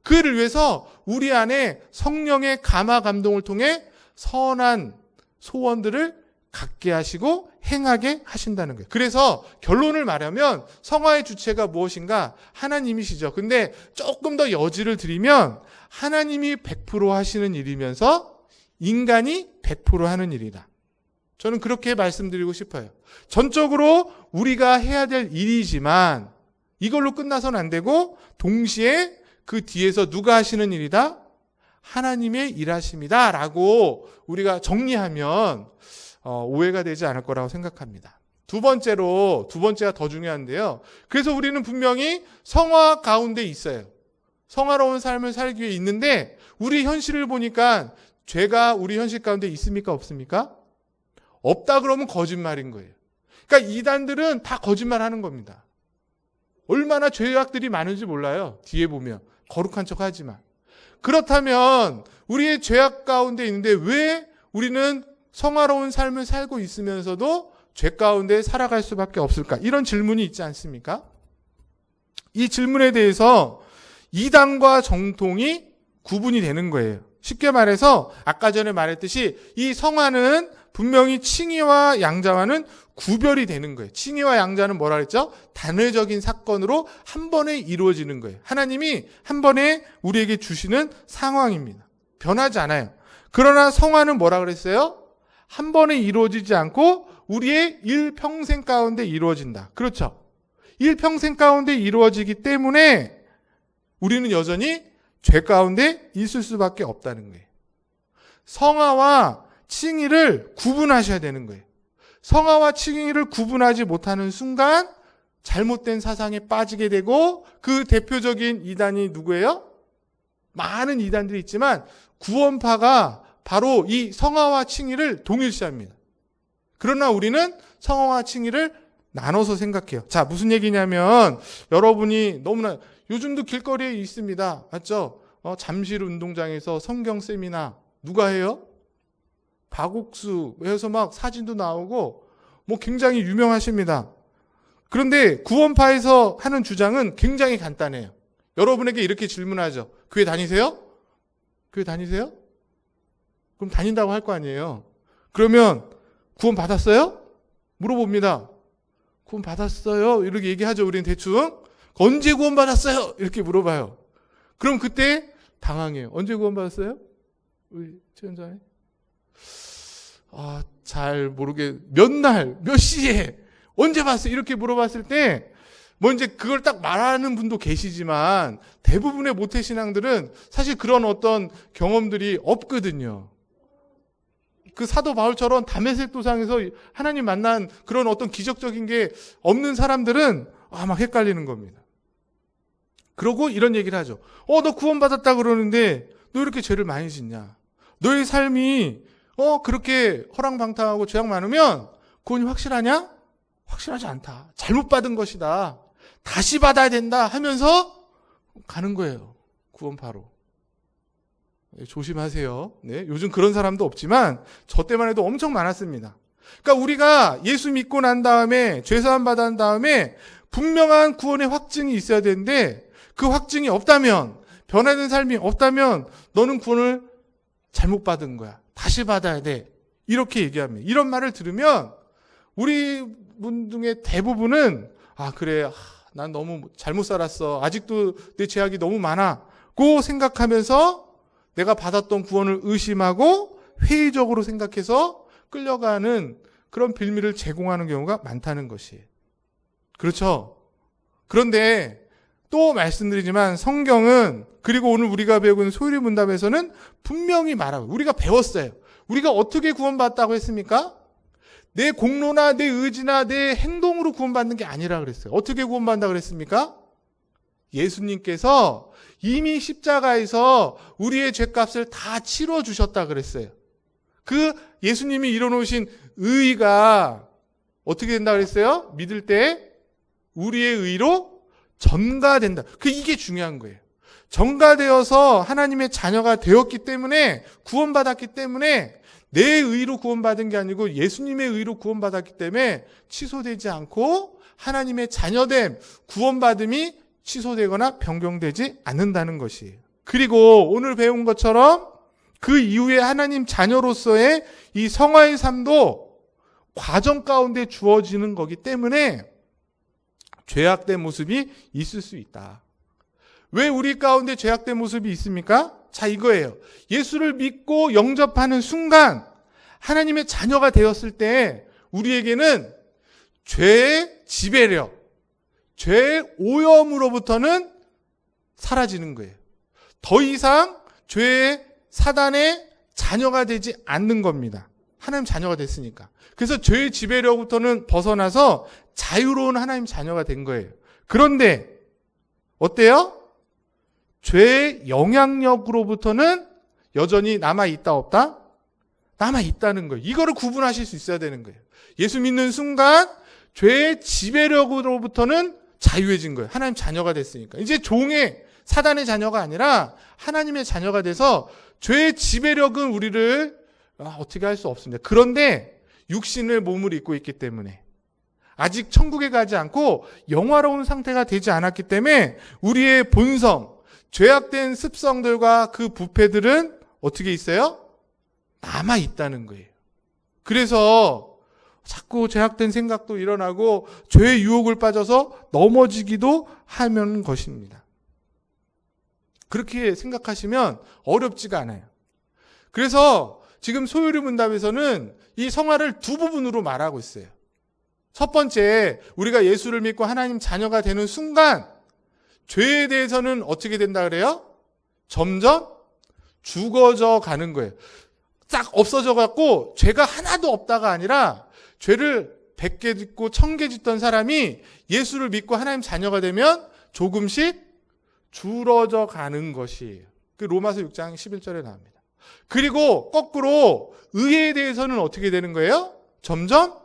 그를 위해서 우리 안에 성령의 감화 감동을 통해 선한 소원들을 갖게 하시고 행하게 하신다는 거예요. 그래서 결론을 말하면 성화의 주체가 무엇인가? 하나님이시죠. 근데 조금 더 여지를 드리면 하나님이 100% 하시는 일이면서 인간이 100% 하는 일이다. 저는 그렇게 말씀드리고 싶어요. 전적으로 우리가 해야 될 일이지만 이걸로 끝나서는 안 되고 동시에 그 뒤에서 누가 하시는 일이다? 하나님의 일하심이다 라고 우리가 정리하면 오해가 되지 않을 거라고 생각합니다. 두 번째가 더 중요한데요. 그래서 우리는 분명히 성화 가운데 있어요. 성화로운 삶을 살기 위해 있는데 우리 현실을 보니까 죄가 우리 현실 가운데 있습니까? 없습니까? 없다 그러면 거짓말인 거예요. 그러니까 이단들은 다 거짓말하는 겁니다. 얼마나 죄악들이 많은지 몰라요. 뒤에 보면 거룩한 척 하지만. 그렇다면 우리의 죄악 가운데 있는데 왜 우리는 성화로운 삶을 살고 있으면서도 죄 가운데 살아갈 수밖에 없을까? 이런 질문이 있지 않습니까? 이 질문에 대해서 이단과 정통이 구분이 되는 거예요. 쉽게 말해서 아까 전에 말했듯이 이 성화는 분명히 칭의와 양자와는 구별이 되는 거예요. 칭의와 양자는 뭐라 그랬죠? 단회적인 사건으로 한 번에 이루어지는 거예요. 하나님이 한 번에 우리에게 주시는 상황입니다. 변하지 않아요. 그러나 성화는 뭐라 그랬어요? 한 번에 이루어지지 않고 우리의 일평생 가운데 이루어진다. 그렇죠? 일평생 가운데 이루어지기 때문에 우리는 여전히 죄 가운데 있을 수밖에 없다는 거예요. 성화와 칭의를 구분하셔야 되는 거예요. 성화와 칭의를 구분하지 못하는 순간 잘못된 사상에 빠지게 되고 그 대표적인 이단이 누구예요? 많은 이단들이 있지만 구원파가 바로 이 성화와 칭의를 동일시합니다. 그러나 우리는 성화와 칭의를 나눠서 생각해요. 자, 무슨 얘기냐면 여러분이 너무나 요즘도 길거리에 있습니다. 맞죠? 잠실 운동장에서 성경 세미나 누가 해요? 박옥수 해서 막 사진도 나오고 뭐 굉장히 유명하십니다. 그런데 구원파에서 하는 주장은 굉장히 간단해요. 여러분에게 이렇게 질문하죠. 교회 다니세요? 교회 다니세요? 그럼 다닌다고 할 거 아니에요. 그러면 구원 받았어요? 물어봅니다. 구원 받았어요? 이렇게 얘기하죠. 우리는 대충. 언제 구원 받았어요? 이렇게 물어봐요. 그럼 그때 당황해요. 언제 구원 받았어요? 우리 최연자님? 잘 몇 날, 몇 시에, 언제 봤어요? 이렇게 물어봤을 때, 뭐 이제 그걸 딱 말하는 분도 계시지만, 대부분의 모태신앙들은 사실 그런 어떤 경험들이 없거든요. 그 사도 바울처럼 다메섹 도상에서 하나님 만난 그런 어떤 기적적인 게 없는 사람들은 막 헷갈리는 겁니다. 그러고 이런 얘기를 하죠. 너 구원받았다 그러는데, 너 이렇게 죄를 많이 짓냐? 너의 삶이 그렇게 허랑방탕하고 죄악 많으면 구원이 확실하냐? 확실하지 않다. 잘못 받은 것이다. 다시 받아야 된다 하면서 가는 거예요. 구원파로. 조심하세요. 네, 요즘 그런 사람도 없지만 저 때만 해도 엄청 많았습니다. 그러니까 우리가 예수 믿고 난 다음에 죄사함 받은 다음에 분명한 구원의 확증이 있어야 되는데 그 확증이 없다면, 변화된 삶이 없다면 너는 구원을 잘못 받은 거야. 다시 받아야 돼. 이렇게 얘기합니다. 이런 말을 들으면 우리 분 중에 대부분은 그래, 난 너무 잘못 살았어. 아직도 내 죄악이 너무 많아. 고 생각하면서 내가 받았던 구원을 의심하고 회의적으로 생각해서 끌려가는 그런 빌미를 제공하는 경우가 많다는 것이에요. 그렇죠? 그런데 또 말씀드리지만 성경은, 그리고 오늘 우리가 배우고 있는 소유리 문답에서는 분명히 말하고, 우리가 배웠어요. 우리가 어떻게 구원받았다고 했습니까? 내 공로나 내 의지나 내 행동으로 구원받는 게 아니라 그랬어요. 어떻게 구원받는다고 그랬습니까? 예수님께서 이미 십자가에서 우리의 죄값을 다 치러주셨다 그랬어요. 그 예수님이 이뤄놓으신 의가 어떻게 된다 그랬어요? 믿을 때 우리의 의로 전가된다. 이게 중요한 거예요. 전가되어서 하나님의 자녀가 되었기 때문에, 구원받았기 때문에 내 의로 구원받은 게 아니고 예수님의 의로 구원받았기 때문에 취소되지 않고 하나님의 자녀됨, 구원받음이 취소되거나 변경되지 않는다는 것이에요. 그리고 오늘 배운 것처럼 그 이후에 하나님 자녀로서의 이 성화의 삶도 과정 가운데 주어지는 거기 때문에 죄악된 모습이 있을 수 있다. 왜 우리 가운데 죄악된 모습이 있습니까? 자, 이거예요. 예수를 믿고 영접하는 순간 하나님의 자녀가 되었을 때 우리에게는 죄의 지배력, 죄의 오염으로부터는 사라지는 거예요. 더 이상 죄의 사단의 자녀가 되지 않는 겁니다. 하나님 자녀가 됐으니까. 그래서 죄의 지배력부터는 벗어나서 자유로운 하나님 자녀가 된 거예요. 그런데 어때요? 죄의 영향력으로부터는 여전히 남아있다 없다? 남아 있다는 거예요. 이거를 구분하실 수 있어야 되는 거예요. 예수 믿는 순간 죄의 지배력으로부터는 자유해진 거예요. 하나님 자녀가 됐으니까. 이제 종의 사단의 자녀가 아니라 하나님의 자녀가 돼서 죄의 지배력은 우리를 어떻게 할 수 없습니다. 그런데 육신을 몸을 입고 있기 때문에 아직 천국에 가지 않고 영화로운 상태가 되지 않았기 때문에 우리의 본성, 죄악된 습성들과 그 부패들은 어떻게 있어요? 남아 있다는 거예요. 그래서 자꾸 죄악된 생각도 일어나고 죄의 유혹을 빠져서 넘어지기도 하는 것입니다. 그렇게 생각하시면 어렵지가 않아요. 그래서 지금 소요리 문답에서는 이 성화를 두 부분으로 말하고 있어요. 첫 번째, 우리가 예수를 믿고 하나님 자녀가 되는 순간 죄에 대해서는 어떻게 된다 그래요? 점점 죽어져 가는 거예요. 싹 없어져 갖고 죄가 하나도 없다가 아니라 죄를 100개 짓고 1000개 짓던 사람이 예수를 믿고 하나님 자녀가 되면 조금씩 줄어져 가는 것이에요. 그 로마서 6장 11절에 나옵니다. 그리고 거꾸로 의에 대해서는 어떻게 되는 거예요? 점점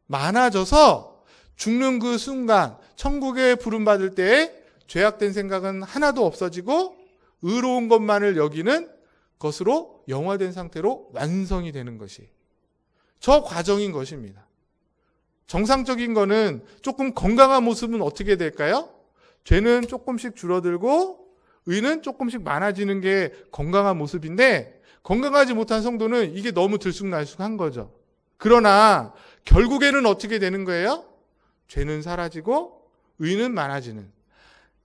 많아져서 죽는 그 순간 천국에 부름받을 때에 죄악된 생각은 하나도 없어지고 의로운 것만을 여기는 것으로 영화된 상태로 완성이 되는 것이 저 과정인 것입니다. 정상적인 거는 조금 건강한 모습은 어떻게 될까요? 죄는 조금씩 줄어들고 의는 조금씩 많아지는 게 건강한 모습인데 건강하지 못한 성도는 이게 너무 들쑥날쑥한 거죠. 그러나 결국에는 어떻게 되는 거예요? 죄는 사라지고 의는 많아지는,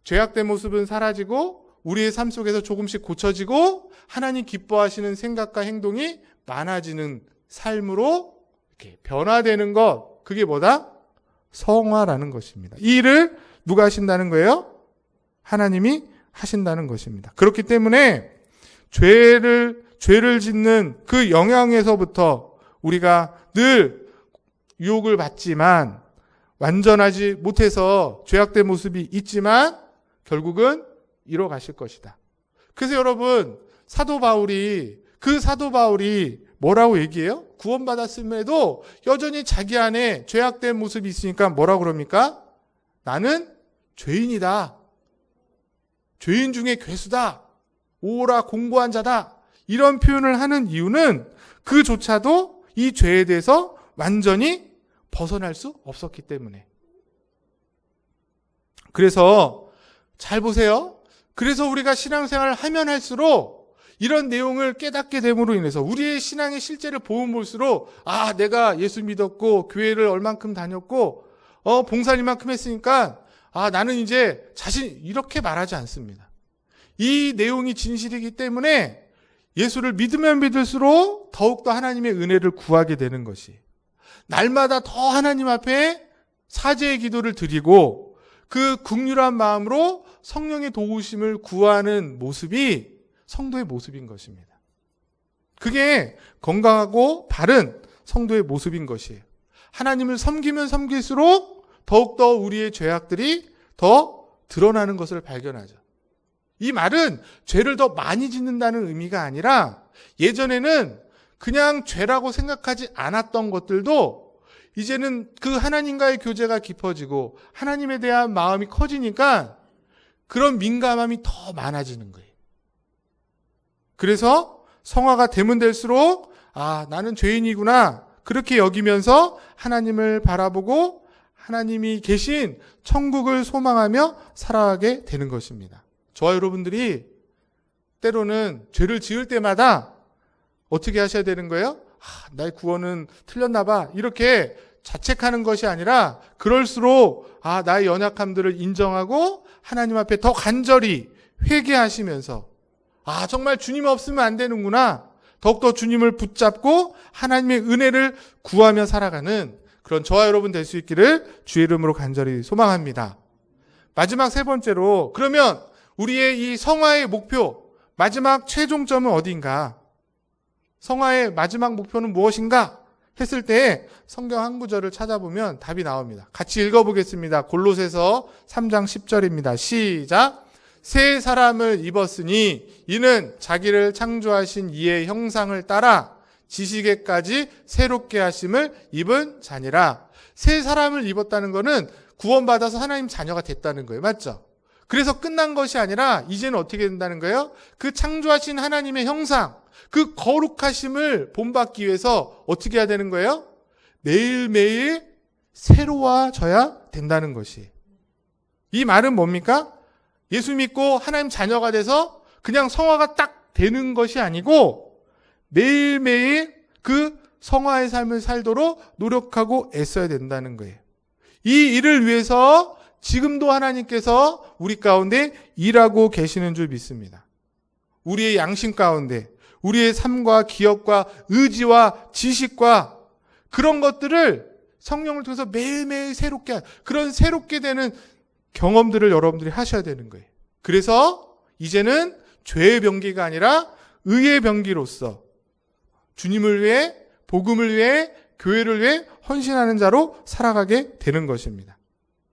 죄악된 모습은 사라지고 우리의 삶 속에서 조금씩 고쳐지고 하나님 기뻐하시는 생각과 행동이 많아지는 삶으로 이렇게 변화되는 것, 그게 뭐다? 성화라는 것입니다. 이 일을 누가 하신다는 거예요? 하나님이 하신다는 것입니다. 그렇기 때문에 죄를 짓는 그 영향에서부터 우리가 늘 유혹을 받지만 완전하지 못해서 죄악된 모습이 있지만 결국은 이뤄가실 것이다. 그래서 여러분, 사도 바울이 뭐라고 얘기해요? 구원받았음에도 여전히 자기 안에 죄악된 모습이 있으니까 뭐라고 그럽니까? 나는 죄인이다. 죄인 중에 괴수다. 오라 공고한 자다. 이런 표현을 하는 이유는 그조차도 이 죄에 대해서 완전히 벗어날 수 없었기 때문에. 그래서 잘 보세요. 그래서 우리가 신앙생활을 하면 할수록 이런 내용을 깨닫게 됨으로 인해서 우리의 신앙의 실제를 보면 볼수록 내가 예수 믿었고 교회를 얼만큼 다녔고 봉사리만큼 했으니까 나는 이제 자신 이렇게 말하지 않습니다. 이 내용이 진실이기 때문에 예수를 믿으면 믿을수록 더욱더 하나님의 은혜를 구하게 되는 것이, 날마다 더 하나님 앞에 사죄의 기도를 드리고 그 긍휼한 마음으로 성령의 도우심을 구하는 모습이 성도의 모습인 것입니다. 그게 건강하고 바른 성도의 모습인 것이에요. 하나님을 섬기면 섬길수록 더욱더 우리의 죄악들이 더 드러나는 것을 발견하죠. 이 말은 죄를 더 많이 짓는다는 의미가 아니라 예전에는 그냥 죄라고 생각하지 않았던 것들도 이제는 그 하나님과의 교제가 깊어지고 하나님에 대한 마음이 커지니까 그런 민감함이 더 많아지는 거예요. 그래서 성화가 되면 될수록 나는 죄인이구나 그렇게 여기면서 하나님을 바라보고 하나님이 계신 천국을 소망하며 살아가게 되는 것입니다. 저와 여러분들이 때로는 죄를 지을 때마다 어떻게 하셔야 되는 거예요? 나의 구원은 틀렸나 봐. 이렇게 자책하는 것이 아니라 그럴수록 나의 연약함들을 인정하고 하나님 앞에 더 간절히 회개하시면서 정말 주님 없으면 안 되는구나. 더욱더 주님을 붙잡고 하나님의 은혜를 구하며 살아가는 그런 저와 여러분 될 수 있기를 주의 이름으로 간절히 소망합니다. 마지막 세 번째로, 그러면 우리의 이 성화의 목표, 마지막 최종점은 어디인가? 성화의 마지막 목표는 무엇인가? 했을 때 성경 한 구절을 찾아보면 답이 나옵니다. 같이 읽어보겠습니다. 골로새서 3장 10절입니다. 시작! 새 사람을 입었으니 이는 자기를 창조하신 이의 형상을 따라 지식에까지 새롭게 하심을 입은 자니라. 새 사람을 입었다는 것은 구원받아서 하나님 자녀가 됐다는 거예요. 맞죠? 그래서 끝난 것이 아니라 이제는 어떻게 된다는 거예요? 그 창조하신 하나님의 형상, 그 거룩하심을 본받기 위해서 어떻게 해야 되는 거예요? 매일매일 새로워져야 된다는 것이. 이 말은 뭡니까? 예수 믿고 하나님 자녀가 돼서 그냥 성화가 딱 되는 것이 아니고 매일매일 그 성화의 삶을 살도록 노력하고 애써야 된다는 거예요. 이 일을 위해서 지금도 하나님께서 우리 가운데 일하고 계시는 줄 믿습니다. 우리의 양심 가운데, 우리의 삶과 기억과 의지와 지식과 그런 것들을 성령을 통해서 매일매일 새롭게, 그런 새롭게 되는 경험들을 여러분들이 하셔야 되는 거예요. 그래서 이제는 죄의 병기가 아니라 의의 병기로서 주님을 위해, 복음을 위해, 교회를 위해 헌신하는 자로 살아가게 되는 것입니다.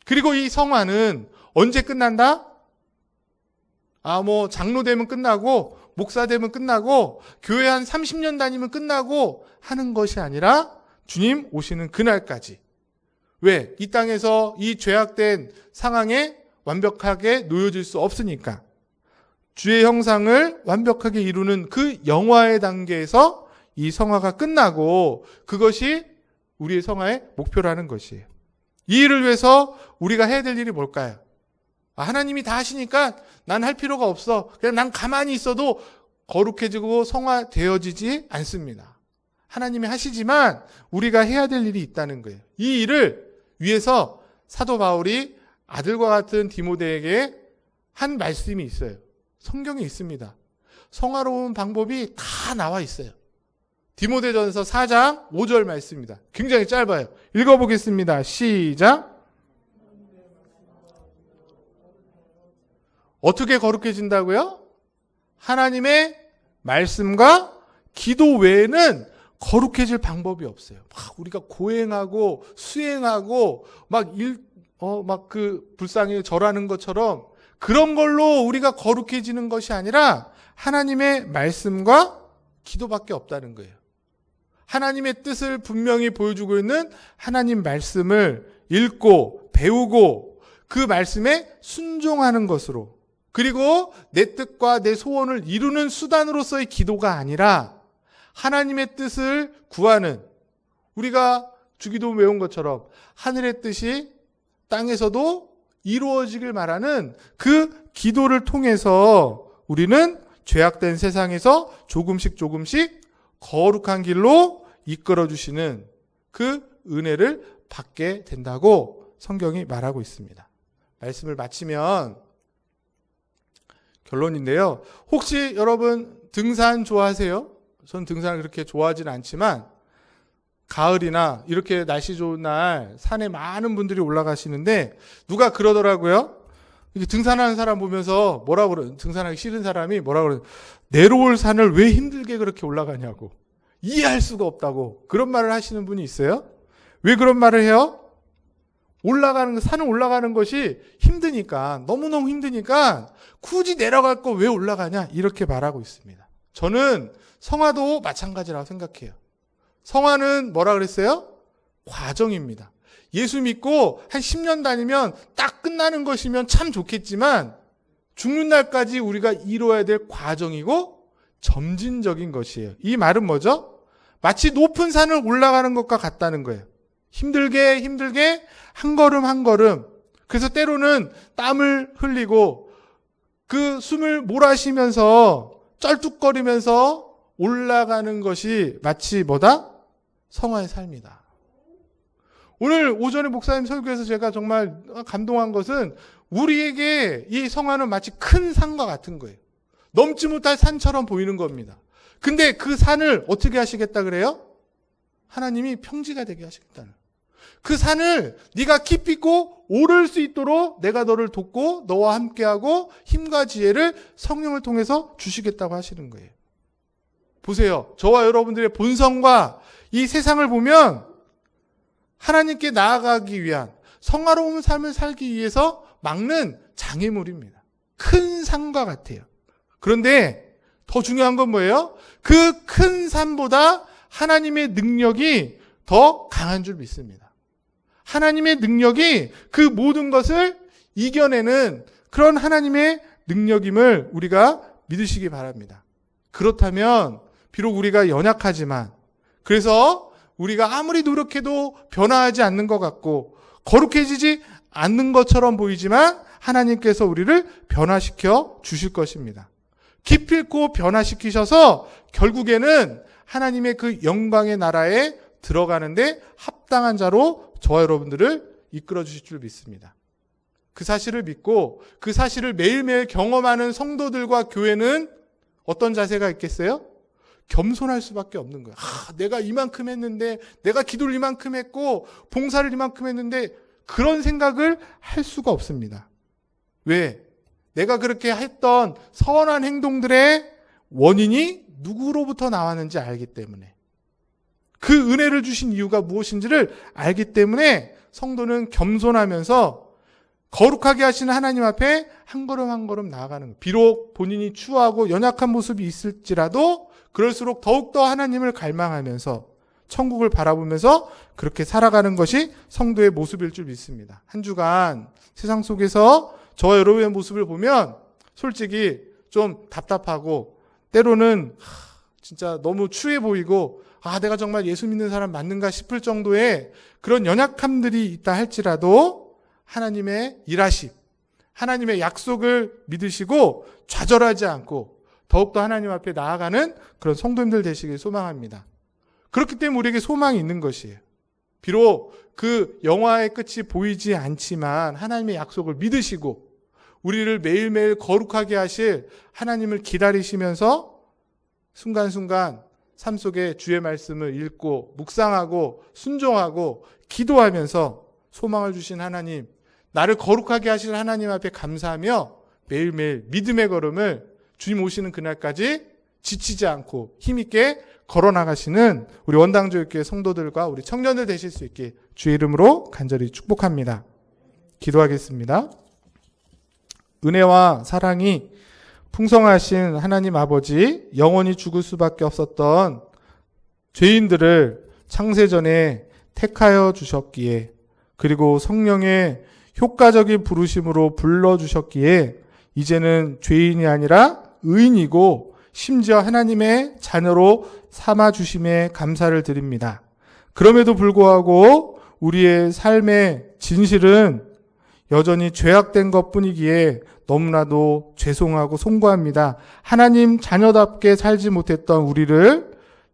그리고 이 성화는 언제 끝난다? 장로 되면 끝나고, 목사 되면 끝나고, 교회 한 30년 다니면 끝나고 하는 것이 아니라 주님 오시는 그날까지. 왜? 이 땅에서 이 죄악된 상황에 완벽하게 놓여질 수 없으니까. 주의 형상을 완벽하게 이루는 그 영화의 단계에서 이 성화가 끝나고 그것이 우리의 성화의 목표라는 것이에요. 이 일을 위해서 우리가 해야 될 일이 뭘까요? 하나님이 다 하시니까 난 할 필요가 없어. 그냥 난 가만히 있어도 거룩해지고 성화되어지지 않습니다. 하나님이 하시지만 우리가 해야 될 일이 있다는 거예요. 이 일을 위해서 사도 바울이 아들과 같은 디모데에게 한 말씀이 있어요. 성경에 있습니다. 성화로운 방법이 다 나와 있어요. 디모데전서 4장 5절 말씀입니다. 굉장히 짧아요. 읽어보겠습니다. 시작. 어떻게 거룩해진다고요? 하나님의 말씀과 기도 외에는 거룩해질 방법이 없어요. 우리가 고행하고 수행하고 불쌍히 절하는 것처럼 그런 걸로 우리가 거룩해지는 것이 아니라 하나님의 말씀과 기도밖에 없다는 거예요. 하나님의 뜻을 분명히 보여주고 있는 하나님 말씀을 읽고 배우고 그 말씀에 순종하는 것으로, 그리고 내 뜻과 내 소원을 이루는 수단으로서의 기도가 아니라 하나님의 뜻을 구하는, 우리가 주기도 외운 것처럼 하늘의 뜻이 땅에서도 이루어지길 말하는 그 기도를 통해서 우리는 죄악된 세상에서 조금씩 거룩한 길로 이끌어주시는 그 은혜를 받게 된다고 성경이 말하고 있습니다. 말씀을 마치면 결론인데요. 혹시 여러분 등산 좋아하세요? 전 등산을 그렇게 좋아하지는 않지만 가을이나 이렇게 날씨 좋은 날 산에 많은 분들이 올라가시는데 누가 그러더라고요. 등산하는 사람 보면서 등산하기 싫은 사람이 뭐라 그러죠? 내려올 산을 왜 힘들게 그렇게 올라가냐고, 이해할 수가 없다고 그런 말을 하시는 분이 있어요. 왜 그런 말을 해요? 산을 올라가는 것이 힘드니까, 너무너무 힘드니까 굳이 내려갈 거 왜 올라가냐 이렇게 말하고 있습니다. 저는 성화도 마찬가지라고 생각해요. 성화는 뭐라 그랬어요? 과정입니다. 예수 믿고 한 10년 다니면 딱 끝나는 것이면 참 좋겠지만 죽는 날까지 우리가 이루어야 될 과정이고 점진적인 것이에요. 이 말은 뭐죠? 마치 높은 산을 올라가는 것과 같다는 거예요. 힘들게 한 걸음 한 걸음. 그래서 때로는 땀을 흘리고 그 숨을 몰아쉬면서 쩔뚝거리면서 올라가는 것이 마치 성화의 삶이다. 오늘 오전에 목사님 설교에서 제가 정말 감동한 것은 우리에게 이 성화는 마치 큰 산과 같은 거예요. 넘지 못할 산처럼 보이는 겁니다. 근데 그 산을 어떻게 하시겠다 그래요? 하나님이 평지가 되게 하시겠다는. 그 산을 네가 깊이 있고 오를 수 있도록 내가 너를 돕고 너와 함께하고 힘과 지혜를 성령을 통해서 주시겠다고 하시는 거예요. 보세요. 저와 여러분들의 본성과 이 세상을 보면 하나님께 나아가기 위한 성화로운 삶을 살기 위해서 막는 장애물입니다. 큰 산과 같아요. 그런데 더 중요한 건 뭐예요? 그 큰 산보다 하나님의 능력이 더 강한 줄 믿습니다. 하나님의 능력이 그 모든 것을 이겨내는 그런 하나님의 능력임을 우리가 믿으시기 바랍니다. 그렇다면 비록 우리가 연약하지만, 그래서 우리가 아무리 노력해도 변화하지 않는 것 같고 거룩해지지 않는 것처럼 보이지만 하나님께서 우리를 변화시켜 주실 것입니다. 기필코 변화시키셔서 결국에는 하나님의 그 영광의 나라에 들어가는데 합당한 자로 저와 여러분들을 이끌어 주실 줄 믿습니다. 그 사실을 믿고 그 사실을 매일매일 경험하는 성도들과 교회는 어떤 자세가 있겠어요? 겸손할 수밖에 없는 거예요. 내가 이만큼 했는데, 내가 기도를 이만큼 했고 봉사를 이만큼 했는데, 그런 생각을 할 수가 없습니다. 왜? 내가 그렇게 했던 선한 행동들의 원인이 누구로부터 나왔는지 알기 때문에, 그 은혜를 주신 이유가 무엇인지를 알기 때문에 성도는 겸손하면서 거룩하게 하시는 하나님 앞에 한 걸음 한 걸음 나아가는 거예요. 비록 본인이 추하고 연약한 모습이 있을지라도 그럴수록 더욱더 하나님을 갈망하면서 천국을 바라보면서 그렇게 살아가는 것이 성도의 모습일 줄 믿습니다. 한 주간 세상 속에서 저와 여러분의 모습을 보면 솔직히 좀 답답하고 때로는 진짜 너무 추해 보이고 내가 정말 예수 믿는 사람 맞는가 싶을 정도의 그런 연약함들이 있다 할지라도 하나님의 일하심, 하나님의 약속을 믿으시고 좌절하지 않고 더욱더 하나님 앞에 나아가는 그런 성도님들 되시길 소망합니다. 그렇기 때문에 우리에게 소망이 있는 것이에요. 비록 그 영화의 끝이 보이지 않지만 하나님의 약속을 믿으시고 우리를 매일매일 거룩하게 하실 하나님을 기다리시면서 순간순간 삶 속에 주의 말씀을 읽고 묵상하고 순종하고 기도하면서 소망을 주신 하나님, 나를 거룩하게 하실 하나님 앞에 감사하며 매일매일 믿음의 걸음을 주님 오시는 그날까지 지치지 않고 힘있게 걸어나가시는 우리 원당교회 성도들과 우리 청년들 되실 수 있게 주의 이름으로 간절히 축복합니다. 기도하겠습니다. 은혜와 사랑이 풍성하신 하나님 아버지, 영원히 죽을 수밖에 없었던 죄인들을 창세전에 택하여 주셨기에, 그리고 성령의 효과적인 부르심으로 불러주셨기에 이제는 죄인이 아니라 의인이고 심지어 하나님의 자녀로 삼아주심에 감사를 드립니다. 그럼에도 불구하고 우리의 삶의 진실은 여전히 죄악된 것뿐이기에 너무나도 죄송하고 송구합니다. 하나님 자녀답게 살지 못했던 우리를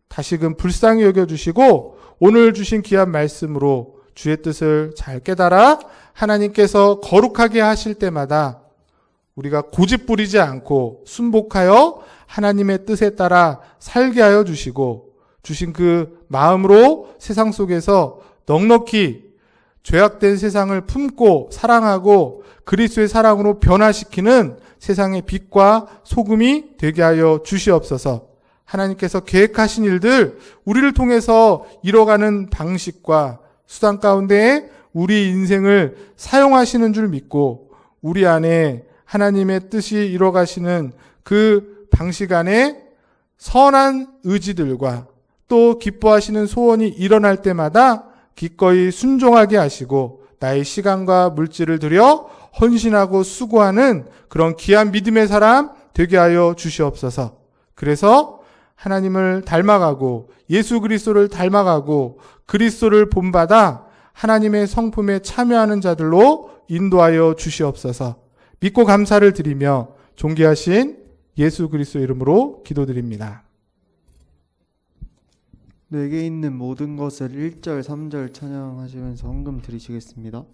다시금 불쌍히 여겨주시고 오늘 주신 귀한 말씀으로 주의 뜻을 잘 깨달아 하나님께서 거룩하게 하실 때마다 우리가 고집부리지 않고 순복하여 하나님의 뜻에 따라 살게 하여 주시고 주신 그 마음으로 세상 속에서 넉넉히 죄악된 세상을 품고 사랑하고 그리스도의 사랑으로 변화시키는 세상의 빛과 소금이 되게 하여 주시옵소서. 하나님께서 계획하신 일들 우리를 통해서 이뤄가는 방식과 수단 가운데 우리 인생을 사용하시는 줄 믿고 우리 안에 하나님의 뜻이 이뤄가시는 그 방식 안에 선한 의지들과 또 기뻐하시는 소원이 일어날 때마다 기꺼이 순종하게 하시고 나의 시간과 물질을 들여 헌신하고 수고하는 그런 귀한 믿음의 사람 되게 하여 주시옵소서. 그래서 하나님을 닮아가고 예수 그리스도를 닮아가고 그리스도를 본받아 하나님의 성품에 참여하는 자들로 인도하여 주시옵소서. 믿고 감사를 드리며 존귀하신 예수 그리스도 이름으로 기도드립니다. 내게 있는 모든 것을 1절, 3절 찬양하시면서 헌금 드리시겠습니다.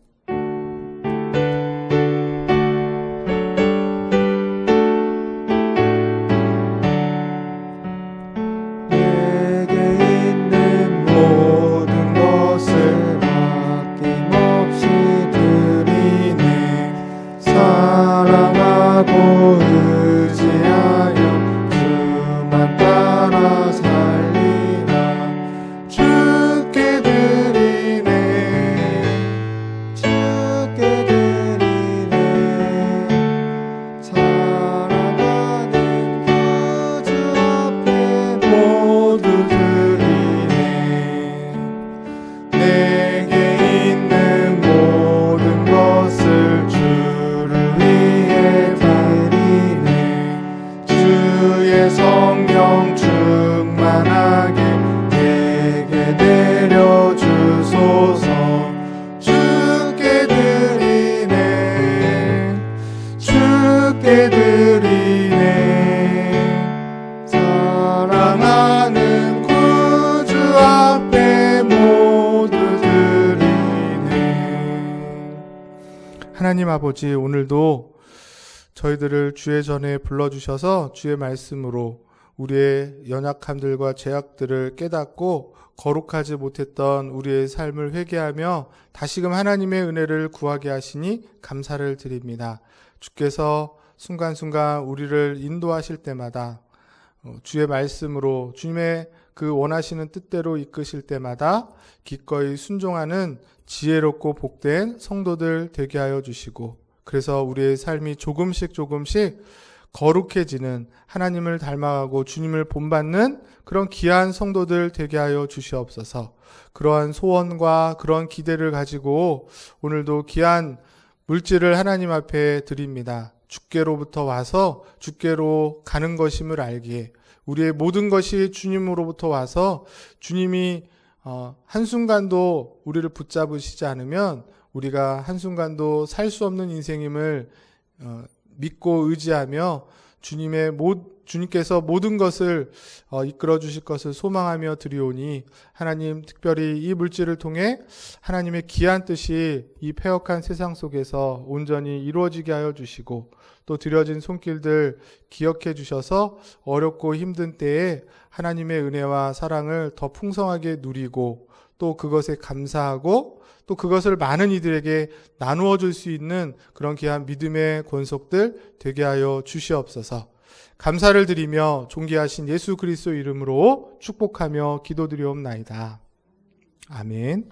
하나님 아버지, 오늘도 저희들을 주의 전에 불러주셔서 주의 말씀으로 우리의 연약함들과 죄악들을 깨닫고 거룩하지 못했던 우리의 삶을 회개하며 다시금 하나님의 은혜를 구하게 하시니 감사를 드립니다. 주께서 순간순간 우리를 인도하실 때마다 주의 말씀으로 주님의 그 원하시는 뜻대로 이끄실 때마다 기꺼이 순종하는 지혜롭고 복된 성도들 되게 하여 주시고, 그래서 우리의 삶이 조금씩 거룩해지는, 하나님을 닮아가고 주님을 본받는 그런 귀한 성도들 되게 하여 주시옵소서. 그러한 소원과 그런 기대를 가지고 오늘도 귀한 물질을 하나님 앞에 드립니다. 주께로부터 와서 주께로 가는 것임을 알기에, 우리의 모든 것이 주님으로부터 와서 주님이 한순간도 우리를 붙잡으시지 않으면 우리가 한순간도 살 수 없는 인생임을 믿고 의지하며 주님께서 모든 것을 이끌어 주실 것을 소망하며 드리오니, 하나님 특별히 이 물질을 통해 하나님의 귀한 뜻이 이 패역한 세상 속에서 온전히 이루어지게 하여 주시고, 또 드려진 손길들 기억해 주셔서 어렵고 힘든 때에 하나님의 은혜와 사랑을 더 풍성하게 누리고, 또 그것에 감사하고, 또 그것을 많은 이들에게 나누어 줄 수 있는 그런 귀한 믿음의 권속들 되게 하여 주시옵소서. 감사를 드리며 존귀하신 예수 그리스도 이름으로 축복하며 기도드리옵나이다. 아멘.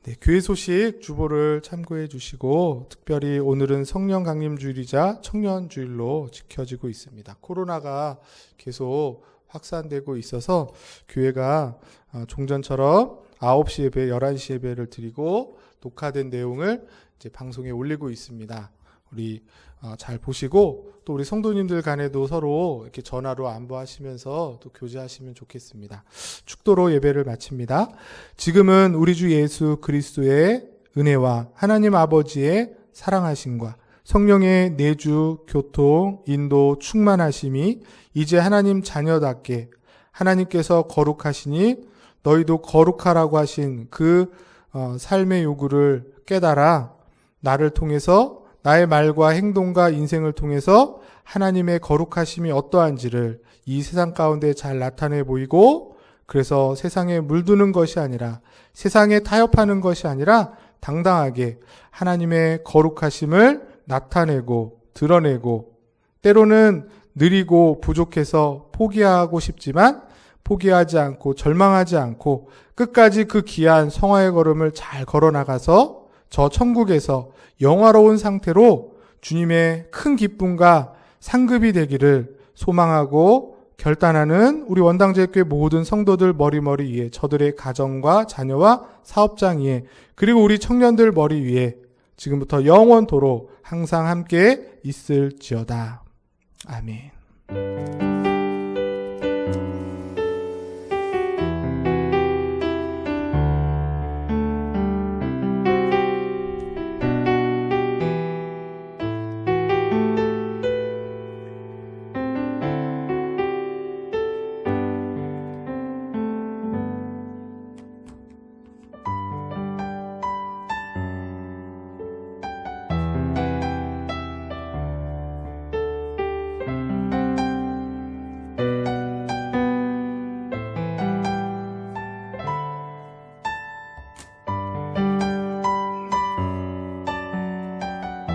네, 교회 소식 주보를 참고해 주시고, 특별히 오늘은 성령 강림 주일이자 청년 주일로 지켜지고 있습니다. 코로나가 계속 확산되고 있어서 교회가 종전처럼 9시 예배, 11시 예배를 드리고 녹화된 내용을 이제 방송에 올리고 있습니다. 우리 잘 보시고, 또 우리 성도님들 간에도 서로 이렇게 전화로 안부하시면서 또 교제하시면 좋겠습니다. 축도로 예배를 마칩니다. 지금은 우리 주 예수 그리스도의 은혜와 하나님 아버지의 사랑하심과 성령의 내주, 교통, 인도, 충만하심이 이제 하나님 자녀답게 하나님께서 거룩하시니 너희도 거룩하라고 하신 그 삶의 요구를 깨달아 나를 통해서, 나의 말과 행동과 인생을 통해서 하나님의 거룩하심이 어떠한지를 이 세상 가운데 잘 나타내 보이고, 그래서 세상에 물드는 것이 아니라, 세상에 타협하는 것이 아니라 당당하게 하나님의 거룩하심을 나타내고 드러내고, 때로는 느리고 부족해서 포기하고 싶지만 포기하지 않고 절망하지 않고 끝까지 그 귀한 성화의 걸음을 잘 걸어나가서 저 천국에서 영화로운 상태로 주님의 큰 기쁨과 상급이 되기를 소망하고 결단하는 우리 원당제교회 모든 성도들 머리 위에, 저들의 가정과 자녀와 사업장 위에, 그리고 우리 청년들 머리 위에 지금부터 영원토록 항상 함께 있을지어다. 아멘.